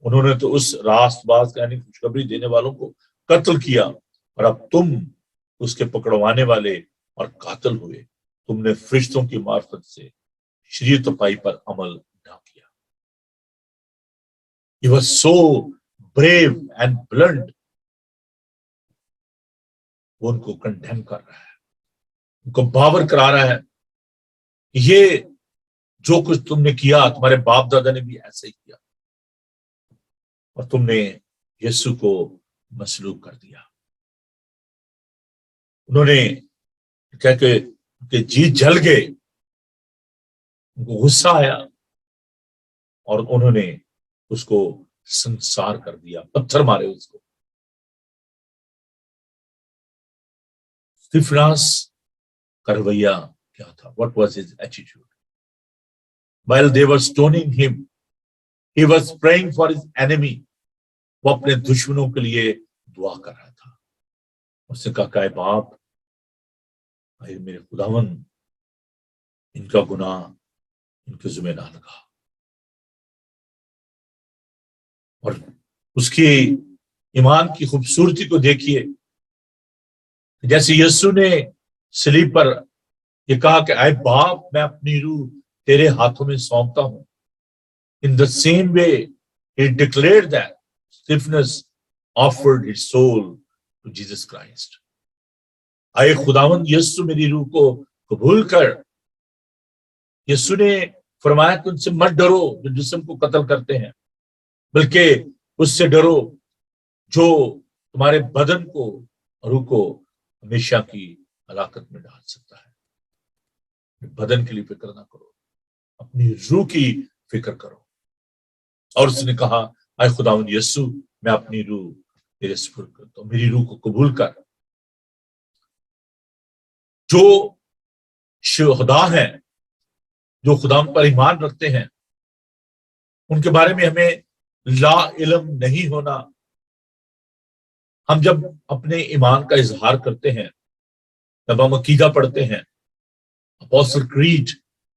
انہوں نے تو اس راست باز یعنی خوشخبری دینے والوں کو قتل کیا, اور اب تم اس کے پکڑوانے والے اور قاتل ہوئے. تم نے فرشتوں کی معرفت سے شریعت و پائی پر عمل نہ کیا. He was so brave and blunt. وہ ان کو کنڈیم کر رہا ہے, ان کو باور کرا رہا ہے یہ جو کچھ تم نے کیا تمہارے باپ دادا نے بھی ایسے ہی کیا, اور تم نے یسوع کو مسلوب کر دیا. انہوں نے کہہ کہ جی جل گئے, ان کو غصہ آیا اور انہوں نے اس کو سنسار کر دیا, پتھر مارے اس کو. اسٹیفناس کا رویہ کیا تھا؟ What was his attitude? While they were stoning him, he was praying for his enemy. وہ اپنے دشمنوں کے لیے دعا کر رہا تھا. اس نے کہا کہ اے باپ, اے میرے خداوند, ان کا گناہ ان کے ذمہ نہ لگا. اور اس کی ایمان کی خوبصورتی کو دیکھیے, جیسے یسوع نے صلیب پر یہ کہا کہ اے باپ میں اپنی روح تیرے ہاتھوں میں سونپتا ہوں. In the same way he declared that Stephanus offered his soul to Jesus Christ. اے خداوند یسوع میری روح کو قبول کر. یسوع نے فرمایا کہ ان سے مت ڈرو جو جسم کو قتل کرتے ہیں, بلکہ اس سے ڈرو جو تمہارے بدن کو اور روح کو ہمیشہ کی ہلاکت میں ڈال سکتا ہے. بدن کے لیے فکر نہ کرو, اپنی روح کی فکر کرو. اور اس نے کہا اے خداوند یسوع میں اپنی روح تیرے سپرد کرتا ہوں, میری روح کو قبول کر. جو شہداء ہیں, جو خدا پر ایمان رکھتے ہیں, ان کے بارے میں ہمیں لا علم نہیں ہونا. ہم جب اپنے ایمان کا اظہار کرتے ہیں, جب ہم عقیدہ پڑھتے ہیں, اپوسٹل کریڈ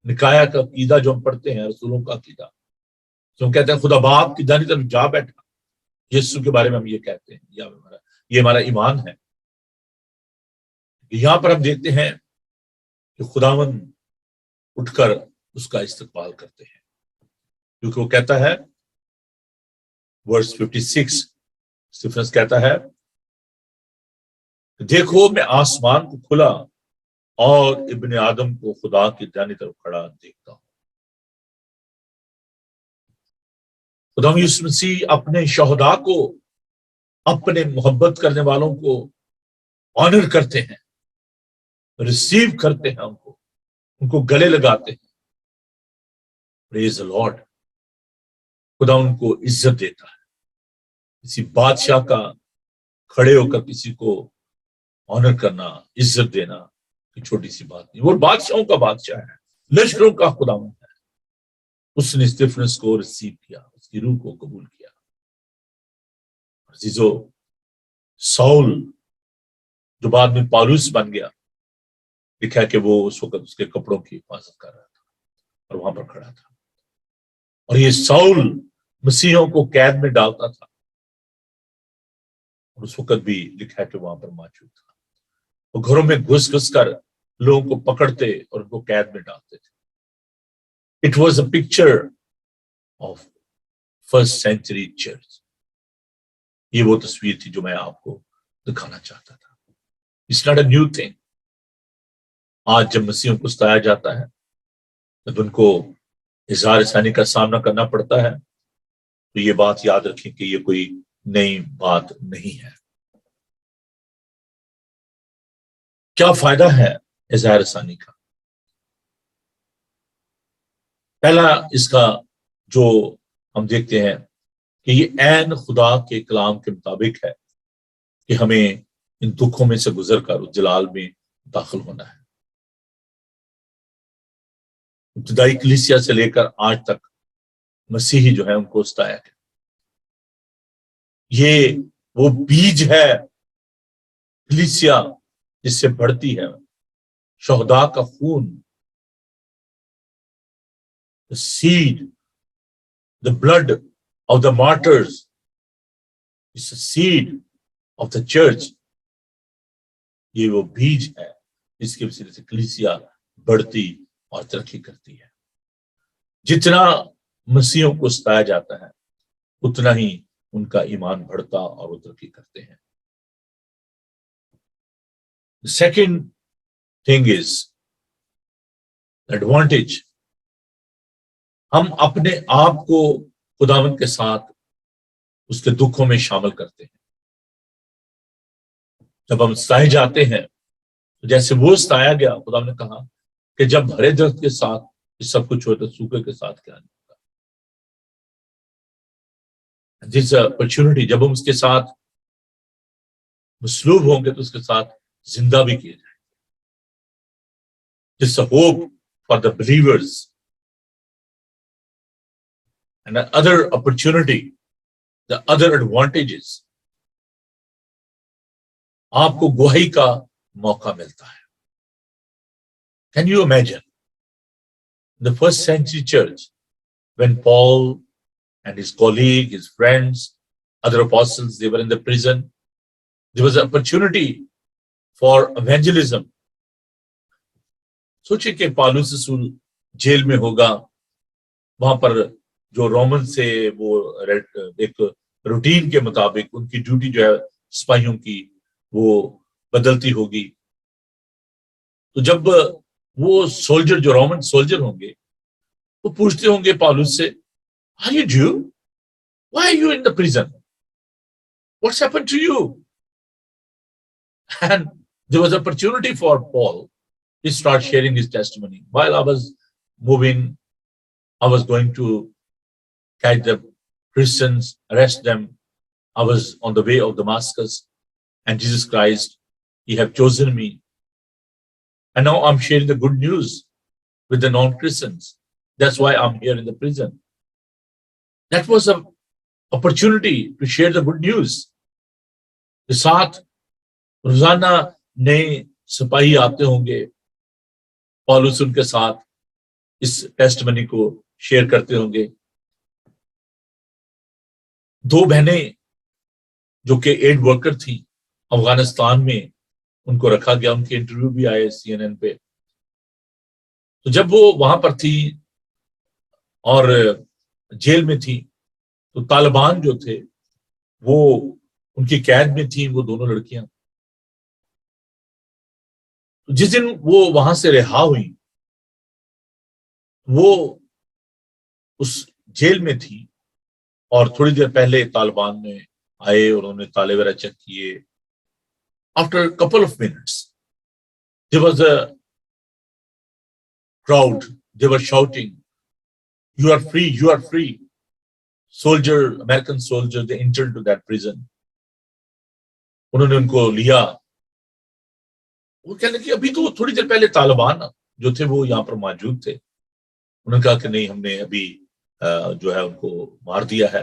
نکایا کا عقیدہ جو ہم پڑھتے ہیں, رسولوں کا عقیدہ, تو ہم کہتے ہیں خدا باپ کی دائیں طرف جا بیٹھا. یسوع کے بارے میں ہم یہ کہتے ہیں, یہ ہمارا ایمان ہے. یہاں پر ہم دیکھتے ہیں کہ خداوند اٹھ کر اس کا استقبال کرتے ہیں, کیونکہ وہ کہتا ہے ورس 56, اسٹیفنس کہتا ہے دیکھو میں آسمان کو کھلا اور ابن آدم کو خدا کی دائیں طرف کھڑا دیکھتا ہوں. خدا یسوع مسیح اپنے شہداء کو، اپنے محبت کرنے والوں کو آنر کرتے ہیں، ریسیو کرتے ہیں، ان کو گلے لگاتے ہیں. پریز دی لارڈ. خدا ان کو عزت دیتا ہے. کسی بادشاہ کا کھڑے ہو کر کسی کو آنر کرنا، عزت دینا کوئی چھوٹی سی بات نہیں. وہ بادشاہوں کا بادشاہ ہے، لشکروں کا خداوند ہے. اس نے اسٹیفنس کو ریسیو کیا، اس کی روح کو قبول کیا. عزیزو، ساؤل جو بعد میں پالوس بن گیا، لکھا کہ وہ اس وقت اس کے کپڑوں کی حفاظت کر رہا تھا اور وہاں پر کھڑا تھا. اور یہ ساؤل مسیحوں کو قید میں ڈالتا تھا، اور اس وقت بھی لکھا ہے کہ وہاں پر موجود تھا. وہ گھروں میں گھس گھس کر لوگوں کو پکڑتے اور ان کو قید میں ڈالتے تھے. It was a picture of first century church. یہ وہ تصویر تھی جو میں آپ کو دکھانا چاہتا تھا. It's not a new thing. آج جب مسیحوں کو ستایا جاتا ہے، جب ان کو اظہار ثانی کا سامنا کرنا پڑتا ہے، تو یہ بات یاد رکھیں کہ یہ کوئی نئی بات نہیں ہے. کیا فائدہ ہے اظہار ثانی کا؟ پہلا اس کا جو ہم دیکھتے ہیں کہ یہ عین خدا کے کلام کے مطابق ہے کہ ہمیں ان دکھوں میں سے گزر کر اس جلال میں داخل ہونا ہے. ابتدائی کلیسیا سے لے کر آج تک مسیحی جو ہے ان کو ستایا گیا. یہ وہ بیج ہے کلیسیا جس سے بڑھتی ہے. شہداء کا خون، the seed, the blood of the martyrs is the seed of the church. یہ وہ بیج ہے جس کی وجہ سے کلیسیا بڑھتی اور ترقی کرتی ہے. جتنا مسیحوں کو ستایا جاتا ہے اتنا ہی ان کا ایمان بڑھتا اور وہ ترقی کرتے ہیں. The second thing is advantage. ہم اپنے آپ کو خداوند کے ساتھ اس کے دکھوں میں شامل کرتے ہیں. جب ہم ستائے جاتے ہیں جیسے وہ ستایا گیا، خدا نے کہا کہ جب ہرے درخت کے ساتھ یہ سب کچھ ہو تو سوکھے کے ساتھ کیا نہیں ہوگا. جس اپرچونٹی جب ہم اس کے ساتھ مصلوب ہوں گے تو اس کے ساتھ زندہ بھی کیے جائیں گے. جس hope for the believers and the other opportunity, the other advantages. آپ کو گواہی کا موقع ملتا ہے. Can you imagine the first century church when Paul and his colleague, his friends, other apostles, they were in the prison. There was an opportunity for evangelism. سوچے کہ پالوس رسول جیل میں ہوگا، وہاں پر جو رومن سے وہ ایک روٹین کے مطابق ان کی ڈیوٹی جو ہے سپاہیوں کی وہ بدلتی ہوگی. تو جب وہ سولجر جو رومن سولجر ہوں گے وہ پوچھتے ہوں گے پالوس سے، Are you Jew? Why are you in the prison? What's happened to you? And there was opportunity for Paul to start sharing his testimony. While I was moving, I was going to catch the Christians, arrest them. I was on the way of Damascus, and Jesus Christ, He have chosen me. And now I'm sharing the good news with the non-Christians. That's why I'm here in the prison. That was an opportunity to share the good news. کے ساتھ روزانہ نئے سپاہی آتے ہوں گے، پالوس ان کے ساتھ اس ٹیسٹمنی کو شیئر کرتے ہوں گے. دو بہنیں جو کہ ایڈ ورکر تھیں افغانستان میں، ان کو رکھا گیا، ان کے انٹرویو بھی آئے CNN پہ. تو جب وہ وہاں پر تھی اور جیل میں تھی تو طالبان جو تھے وہ ان کی قید میں تھیں، وہ دونوں لڑکیاں. جس دن وہ وہاں سے رہا ہوئی وہ اس جیل میں تھی اور تھوڑی دیر پہلے طالبان میں آئے اور انہوں نے تالے وغیرہ چیک کیے. After a couple of minutes, there was a crowd. They were shouting, "You are free! You are free!" American soldiers, they entered to that prison. انہوں نے ان کو لیا. وہ کہنے کہ ابھی تو تھوڑی دیر پہلے طالبان جو تھے وہ یہاں پر موجود تھے. انہوں نے کہا کہ نہیں، ہم نے ابھی جو ہے ان کو مار دیا ہے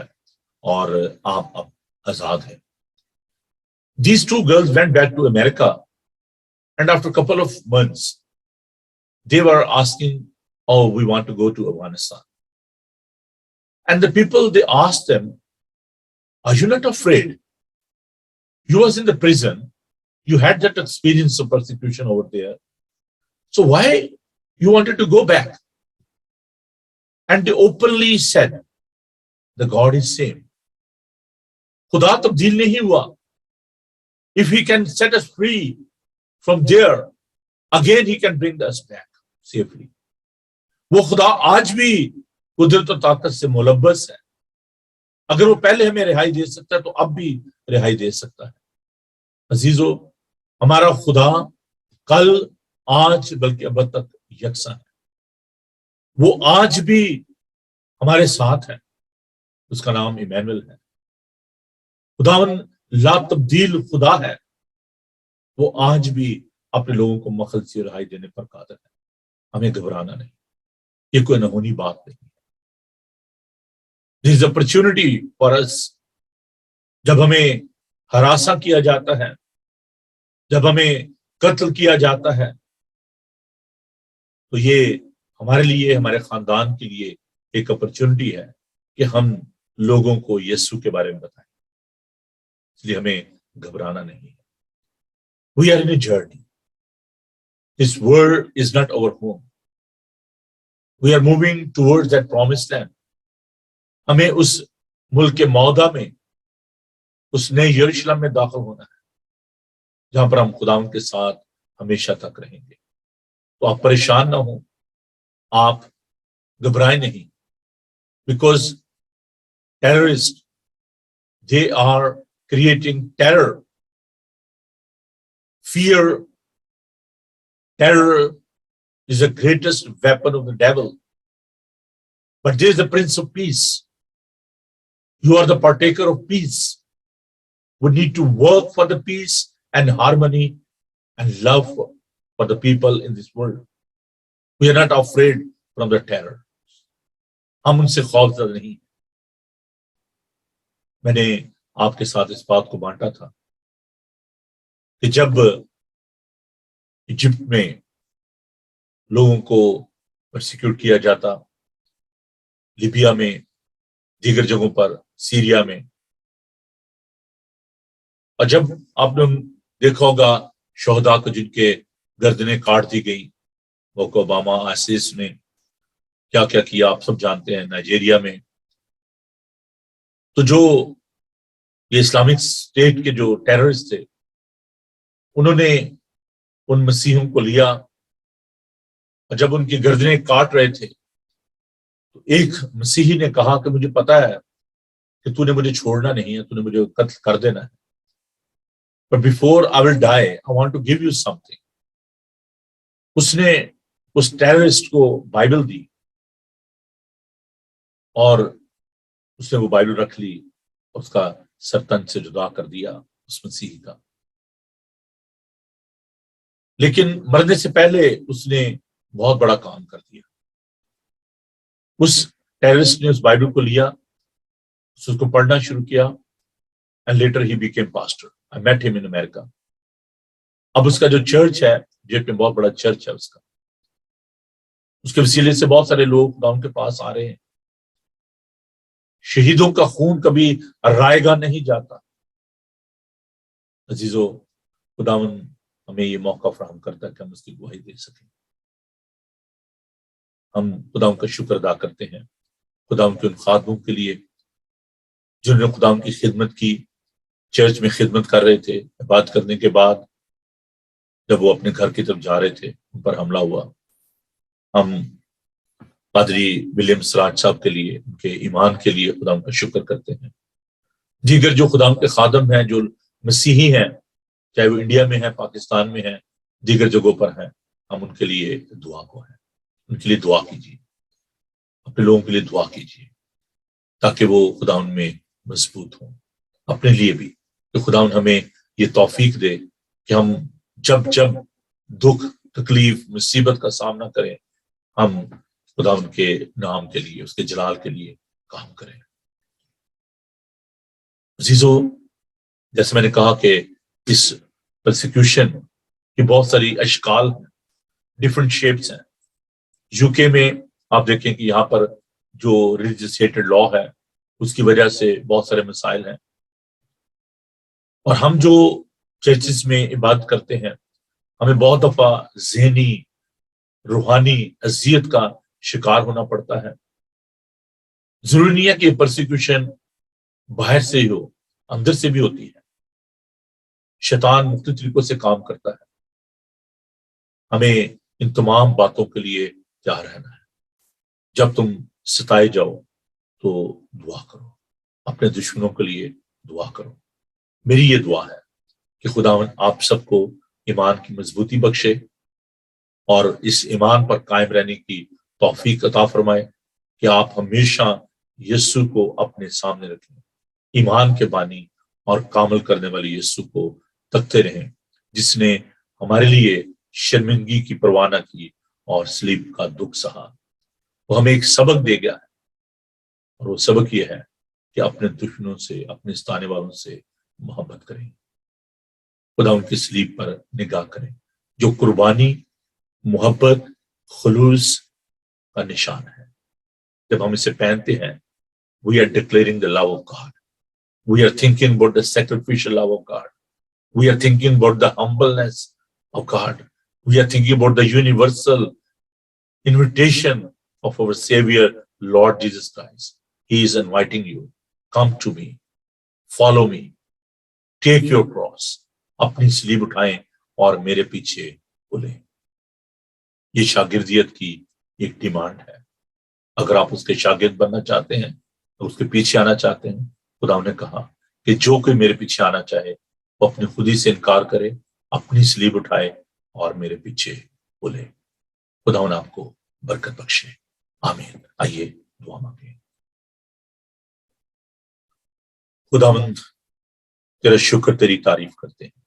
اور آپ اب آزاد ہیں. These two girls went back to America, and after a couple of months, they were asking, "Oh, we want to go to Afghanistan." And the people, they asked them, "Are you not afraid? You was in the prison. You had that experience of persecution over there. So why you wanted to go back?" And they openly said, "The God is same. Khuda tabdeel nahi hua. If he can set us free from there, again he can bring us back safely." وہ خدا آج بھی قدرت و طاقت سے ملبس ہے. اگر وہ پہلے ہمیں رہائی دے سکتا ہے تو اب بھی رہائی دے سکتا ہے. عزیزو، ہمارا خدا کل، آج، بلکہ اب تک یکساں ہے. وہ آج بھی ہمارے ساتھ ہے. اس کا نام ایمینول ہے. خداوند لا تبدیل خدا ہے. وہ آج بھی اپنے لوگوں کو مخلصی اور رہائی دینے پر قادر ہے. ہمیں گھبرانا نہیں. یہ کوئی نہونی بات نہیں ہے. This is opportunity for us. جب ہمیں ہراساں کیا جاتا ہے، جب ہمیں قتل کیا جاتا ہے، تو یہ ہمارے لیے، ہمارے خاندان کے لیے ایک اپرچونٹی ہے کہ ہم لوگوں کو یسوع کے بارے میں بتائیں. اس لیے ہمیں گھبرانا نہیں ہے. We are in a journey. This world is not our home. We are moving towards that promised land. ہمیں اس ملک کے موعدہ میں، اس نئے یروشلم میں داخل ہونا ہے جہاں پر ہم خداوند کے ساتھ ہمیشہ تک رہیں گے. تو آپ پریشان نہ ہوں، آپ گھبرائیں نہیں. Because terrorists, they are creating terror. Fear, terror is the greatest weapon of the devil. But there is the Prince of Peace. You are the partaker of peace. We need to work for the peace and harmony and love for the people in this world. We are not afraid from the terror. ہم ان سے خوف زدہ نہیں. میں نے آپ کے ساتھ اس بات کو بانٹا تھا کہ جب ایجپٹ میں لوگوں کو پرسیکیوٹ کیا جاتا، لیبیا میں، دیگر جگہوں پر، سیریا میں، اور جب آپ نے دیکھا ہوگا شہداء کو جن کے گردنیں کاٹ دی گئیں، باراک اوباما، آئیسس نے کیا کیا کیا آپ سب جانتے ہیں. نائجیریا میں تو جو یہ اسلامک اسٹیٹ کے جو ٹیررسٹ تھے، انہوں نے ان مسیحوں کو لیا، اور جب ان کی گردنیں کاٹ رہے تھے تو ایک مسیحی نے کہا کہ مجھے پتا ہے کہ تو نے مجھے چھوڑنا نہیں ہے، تو نے مجھے قتل کر دینا ہے. But before I will die, I want to give you something. اس نے اس ٹیررسٹ کو بائبل دی، اور اس نے وہ بائبل رکھ لی، اس کا سر تن سے جدا کر دیا اس مسیحی کا. لیکن مرنے سے پہلے اس نے بہت بڑا کام کر دیا. اس ٹیررسٹ نے اس بائبل کو لیا، اس کو پڑھنا شروع کیا، and later he became pastor. I met him in America. اب اس کا جو چرچ ہے، جیپ میں بہت بڑا چرچ ہے اس کا، اس کے وسیلے سے بہت سارے لوگ خدا ان کے پاس آ رہے ہیں. شہیدوں کا خون کبھی رائے گا نہیں جاتا. عزیزو، خداوند ہمیں یہ موقع فراہم کرتا ہے کہ ہم اس کی گواہی دے سکیں. ہم خداوند کا شکر ادا کرتے ہیں خداوند کے ان خادموں کے لیے جنہوں نے خداوند کی خدمت کی، چرچ میں خدمت کر رہے تھے. عبادت کرنے کے بعد جب وہ اپنے گھر کی طرف جا رہے تھے، ان پر حملہ ہوا. ہم پادری ولیم سراج صاحب کے لیے، ان کے ایمان کے لیے خدا ان کا شکر کرتے ہیں۔ دیگر جو خدا ان کے خادم ہیں، جو مسیحی ہیں، چاہے وہ انڈیا میں ہیں، پاکستان میں ہیں، دیگر جگہوں پر ہیں، ہم ان کے لیے دعا کو ہیں، ان کے لیے دعا کیجیے، اپنے لوگوں کے لیے دعا کیجیے تاکہ وہ خدا ان میں مضبوط ہوں، اپنے لیے بھی کہ خدا ان ہمیں یہ توفیق دے کہ ہم جب دکھ، تکلیف، مصیبت کا سامنا کریں، ہم خدا ان کے نام کے لیے، اس کے جلال کے لیے کام کریں۔ عزیزو، جیسے میں نے کہا کہ اس پرسیکیوشن کی بہت ساری اشکال ہیں، ڈفرنٹ شیپس ہیں۔ یو کے میں آپ دیکھیں کہ یہاں پر جو ریلیجس ہیٹڈ لا ہے، اس کی وجہ سے بہت سارے مسائل ہیں، اور ہم جو چرچز میں عبادت کرتے ہیں، ہمیں بہت دفعہ ذہنی، روحانی اذیت کا شکار ہونا پڑتا ہے۔ ضروری نہیں ہے کہ یہ پرسیکیوشن باہر سے ہی ہو، اندر سے بھی ہوتی ہے۔ شیطان مختلف طریقوں سے کام کرتا ہے۔ ہمیں ان تمام باتوں کے لیے تیار رہنا ہے۔ جب تم ستائے جاؤ تو دعا کرو، اپنے دشمنوں کے لیے دعا کرو۔ میری یہ دعا ہے کہ خداوند آپ سب کو ایمان کی مضبوطی بخشے اور اس ایمان پر قائم رہنے کی توفیق عطا فرمائے کہ آپ ہمیشہ یسوع کو اپنے سامنے رکھیں، ایمان کے بانی اور کامل کرنے والے یسوع کو تکتے رہیں، جس نے ہمارے لیے شرمندگی کی پرواہ نہ کی اور صلیب کا دکھ سہا۔ وہ ہمیں ایک سبق دے گیا ہے، اور وہ سبق یہ ہے کہ اپنے دشمنوں سے، اپنے ستانے والوں سے محبت کریں، خدا ان کی صلیب پر نگاہ کریں، جو قربانی، محبت، خلوص کا نشان ہے۔ جب ہم اسے پہنتے ہیں، we are declaring the love of God. We are thinking about the sacrificial love of God. We are thinking about the humbleness of God. We are thinking about the universal invitation of our Savior, Lord Jesus Christ. He is inviting you, come to me, follow me, take your cross. اپنی صلیب اٹھائیں اور میرے پیچھے چلیں۔ یہ شاگردیت کی ایک ڈیمانڈ ہے۔ اگر آپ اس کے شاگرد بننا چاہتے ہیں، اس کے پیچھے آنا چاہتے ہیں، خدا نے کہا کہ جو کوئی میرے پیچھے آنا چاہے وہ اپنی خودی سے انکار کرے، اپنی صلیب اٹھائے اور میرے پیچھے بولے۔ خدا نے آپ کو برکت بخشے، آمین۔ آئیے دعا مانگیں۔ خداوند تیرا شکر، تیری تعریف کرتے ہیں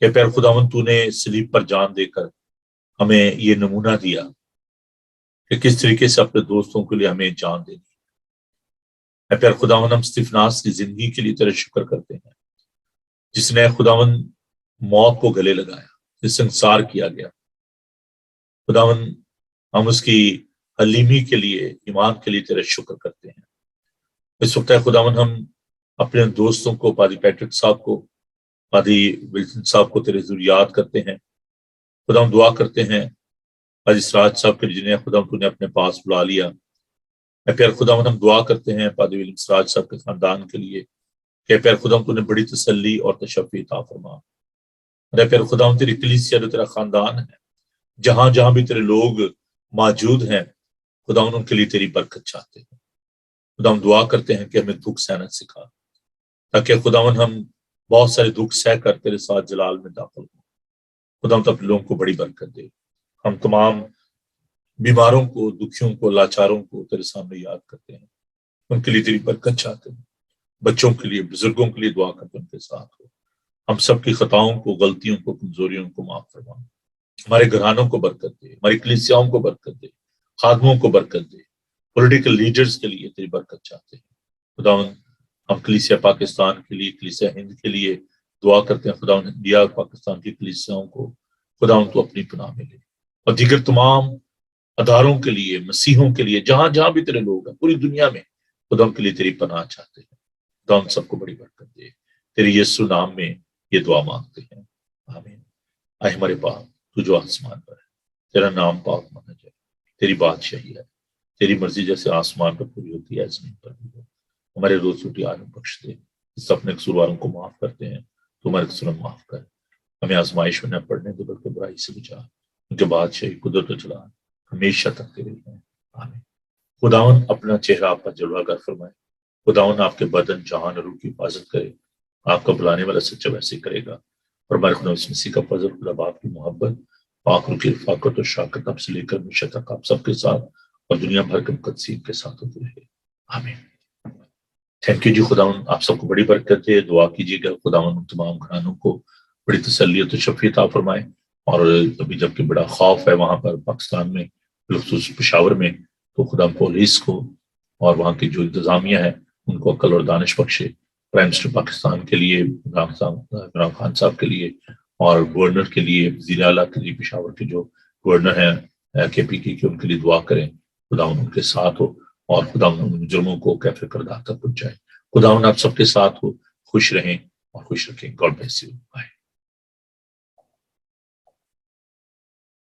کہ پیر خداوند تو نے صلیب پر جان دے کر ہمیں یہ نمونہ دیا کہ کس طریقے سے اپنے دوستوں کے لیے ہمیں جان دینی۔ اے پیار خداوند، ہم استفناس کی زندگی کے لیے تیرا شکر کرتے ہیں، جس نے خداوند موت کو گلے لگایا، جس سے انصار کیا گیا۔ خداوند، ہم اس کی حلیمی کے لیے، ایمان کے لیے تیرا شکر کرتے ہیں۔ اس وقت ہے خداوند، ہم اپنے دوستوں کو، پادری پیٹرک صاحب کو، پادری ولسن صاحب کو تیرے ضرور یاد کرتے ہیں۔ خداوند دعا کرتے ہیں پادری سراج صاحب کے لیے، جنہیں خداوند تو نے اپنے پاس بلا لیا۔ اے پیار خداوند، ہم دعا کرتے ہیں پادری ولیم سراج صاحب کے خاندان کے لیے کہ پیار خداوند تو نے بڑی تسلی اور تشفی عطا فرما۔ اے پیار خداوند، تیری کلیسیا جو تیرا خاندان ہے، جہاں جہاں بھی تیرے لوگ موجود ہیں، خداوند ان کے لیے تیری برکت چاہتے ہیں۔ خداوند دعا کرتے ہیں کہ ہمیں دکھ سہنا سکھا، تاکہ خداوند ہم بہت سارے دکھ سہ کر تیرے ساتھ جلال میں داخل ہوں۔ خداوند اپنے لوگوں کو بڑی برکت دے۔ ہم تمام بیماروں کو، دکھیوں کو، لاچاروں کو تیرے سامنے یاد کرتے ہیں، ان کے لیے تیری برکت چاہتے ہیں۔ بچوں کے لیے، بزرگوں کے لیے دعا کرتے ہیں، ان کے ساتھ ہو۔ ہم سب کی خطاؤں کو، غلطیوں کو، کمزوریوں کو معاف فرما۔ ہمارے گھرانوں کو برکت دے، ہماری کلیسیاؤں کو برکت دے، خادموں کو برکت دے۔ پولیٹیکل لیڈرز کے لیے تیری برکت چاہتے ہیں۔ خداوند، ہم کلیسیا پاکستان کے لیے، کلیسیا ہند کے لیے دعا کرتے ہیں۔ خداوند، انڈیا اور پاکستان کی کلیسیاؤں کو خداوند تو اپنی پناہ میں لے، اور دیگر تمام اداروں کے لیے، مسیحوں کے لیے، جہاں جہاں بھی تیرے لوگ ہیں پوری دنیا میں، خداوند کے لیے تیری پناہ چاہتے ہیں۔ خداوند سب کو بڑی برکت دے۔ تیرے یسوع نام میں یہ دعا مانگتے ہیں، آمین۔ اے ہمارے باپ تو جو آسمان پر ہے، تیرا نام پاک مانا جائے، تیری بادشاہی ہے، تیری مرضی جیسے آسمان پر پوری ہوتی ہے زمین پر بھی ہو۔ ہمارے روز روٹی آج ہمیں بخش دے، اس اپنے قصورواروں کو معاف کرتے ہیں، تو ہمارے قصور معاف کر۔ ہمیں آزمائش میں نہ پڑنے دے، بلکہ برائی سے بچا، ان کے بادشاہی، قدرت و جلال ہمیشہ تک تیرے لیے ہیں۔ آمین۔ خداون اپنا چہرہ آپ پر جلوہ گر فرمائے، خداون آپ کے بدن جہان اور روح کی حفاظت کرے، آپ کا بلانے والا سچا ویسے کرے گا، اور ہمارے خدا اس مسیح کا فضل، خدا باپ کی محبت، پاک روح کی رفاقت اور شراکت اب سے لے کر ہمیشہ تک آپ سب کے ساتھ اور دنیا بھر کے مقدسین کے ساتھ ہوتی رہے۔ آمین۔ تھینک یو جی خداون، آپ سب کو بڑی برکت دے۔ دعا کیجیے گا خداون تمام گھرانوں کو بڑی تسلیت و شفیع عطا فرمائے، اور ابھی جبکہ بڑا خوف ہے وہاں پر پاکستان میں، بالخصوص پشاور میں، تو خدا پولیس کو اور وہاں کی جو انتظامیہ ہے ان کو عقل اور دانش بخشے، پرائم منسٹر پاکستان کے لیے عمران خان صاحب کے لیے، اور گورنر کے لیے، وزیر اعلیٰ کے لیے، پشاور کے جو گورنر ہیں کے پی کے ان کے لیے دعا کریں، خداون ان کے ساتھ ہو اور خداون ان مجرموں کو کیفر کردار تک پہنچائے۔ خداون آپ سب کے ساتھ ہو، خوش رہیں اور خوش رکھیں۔ God bless you. بائے۔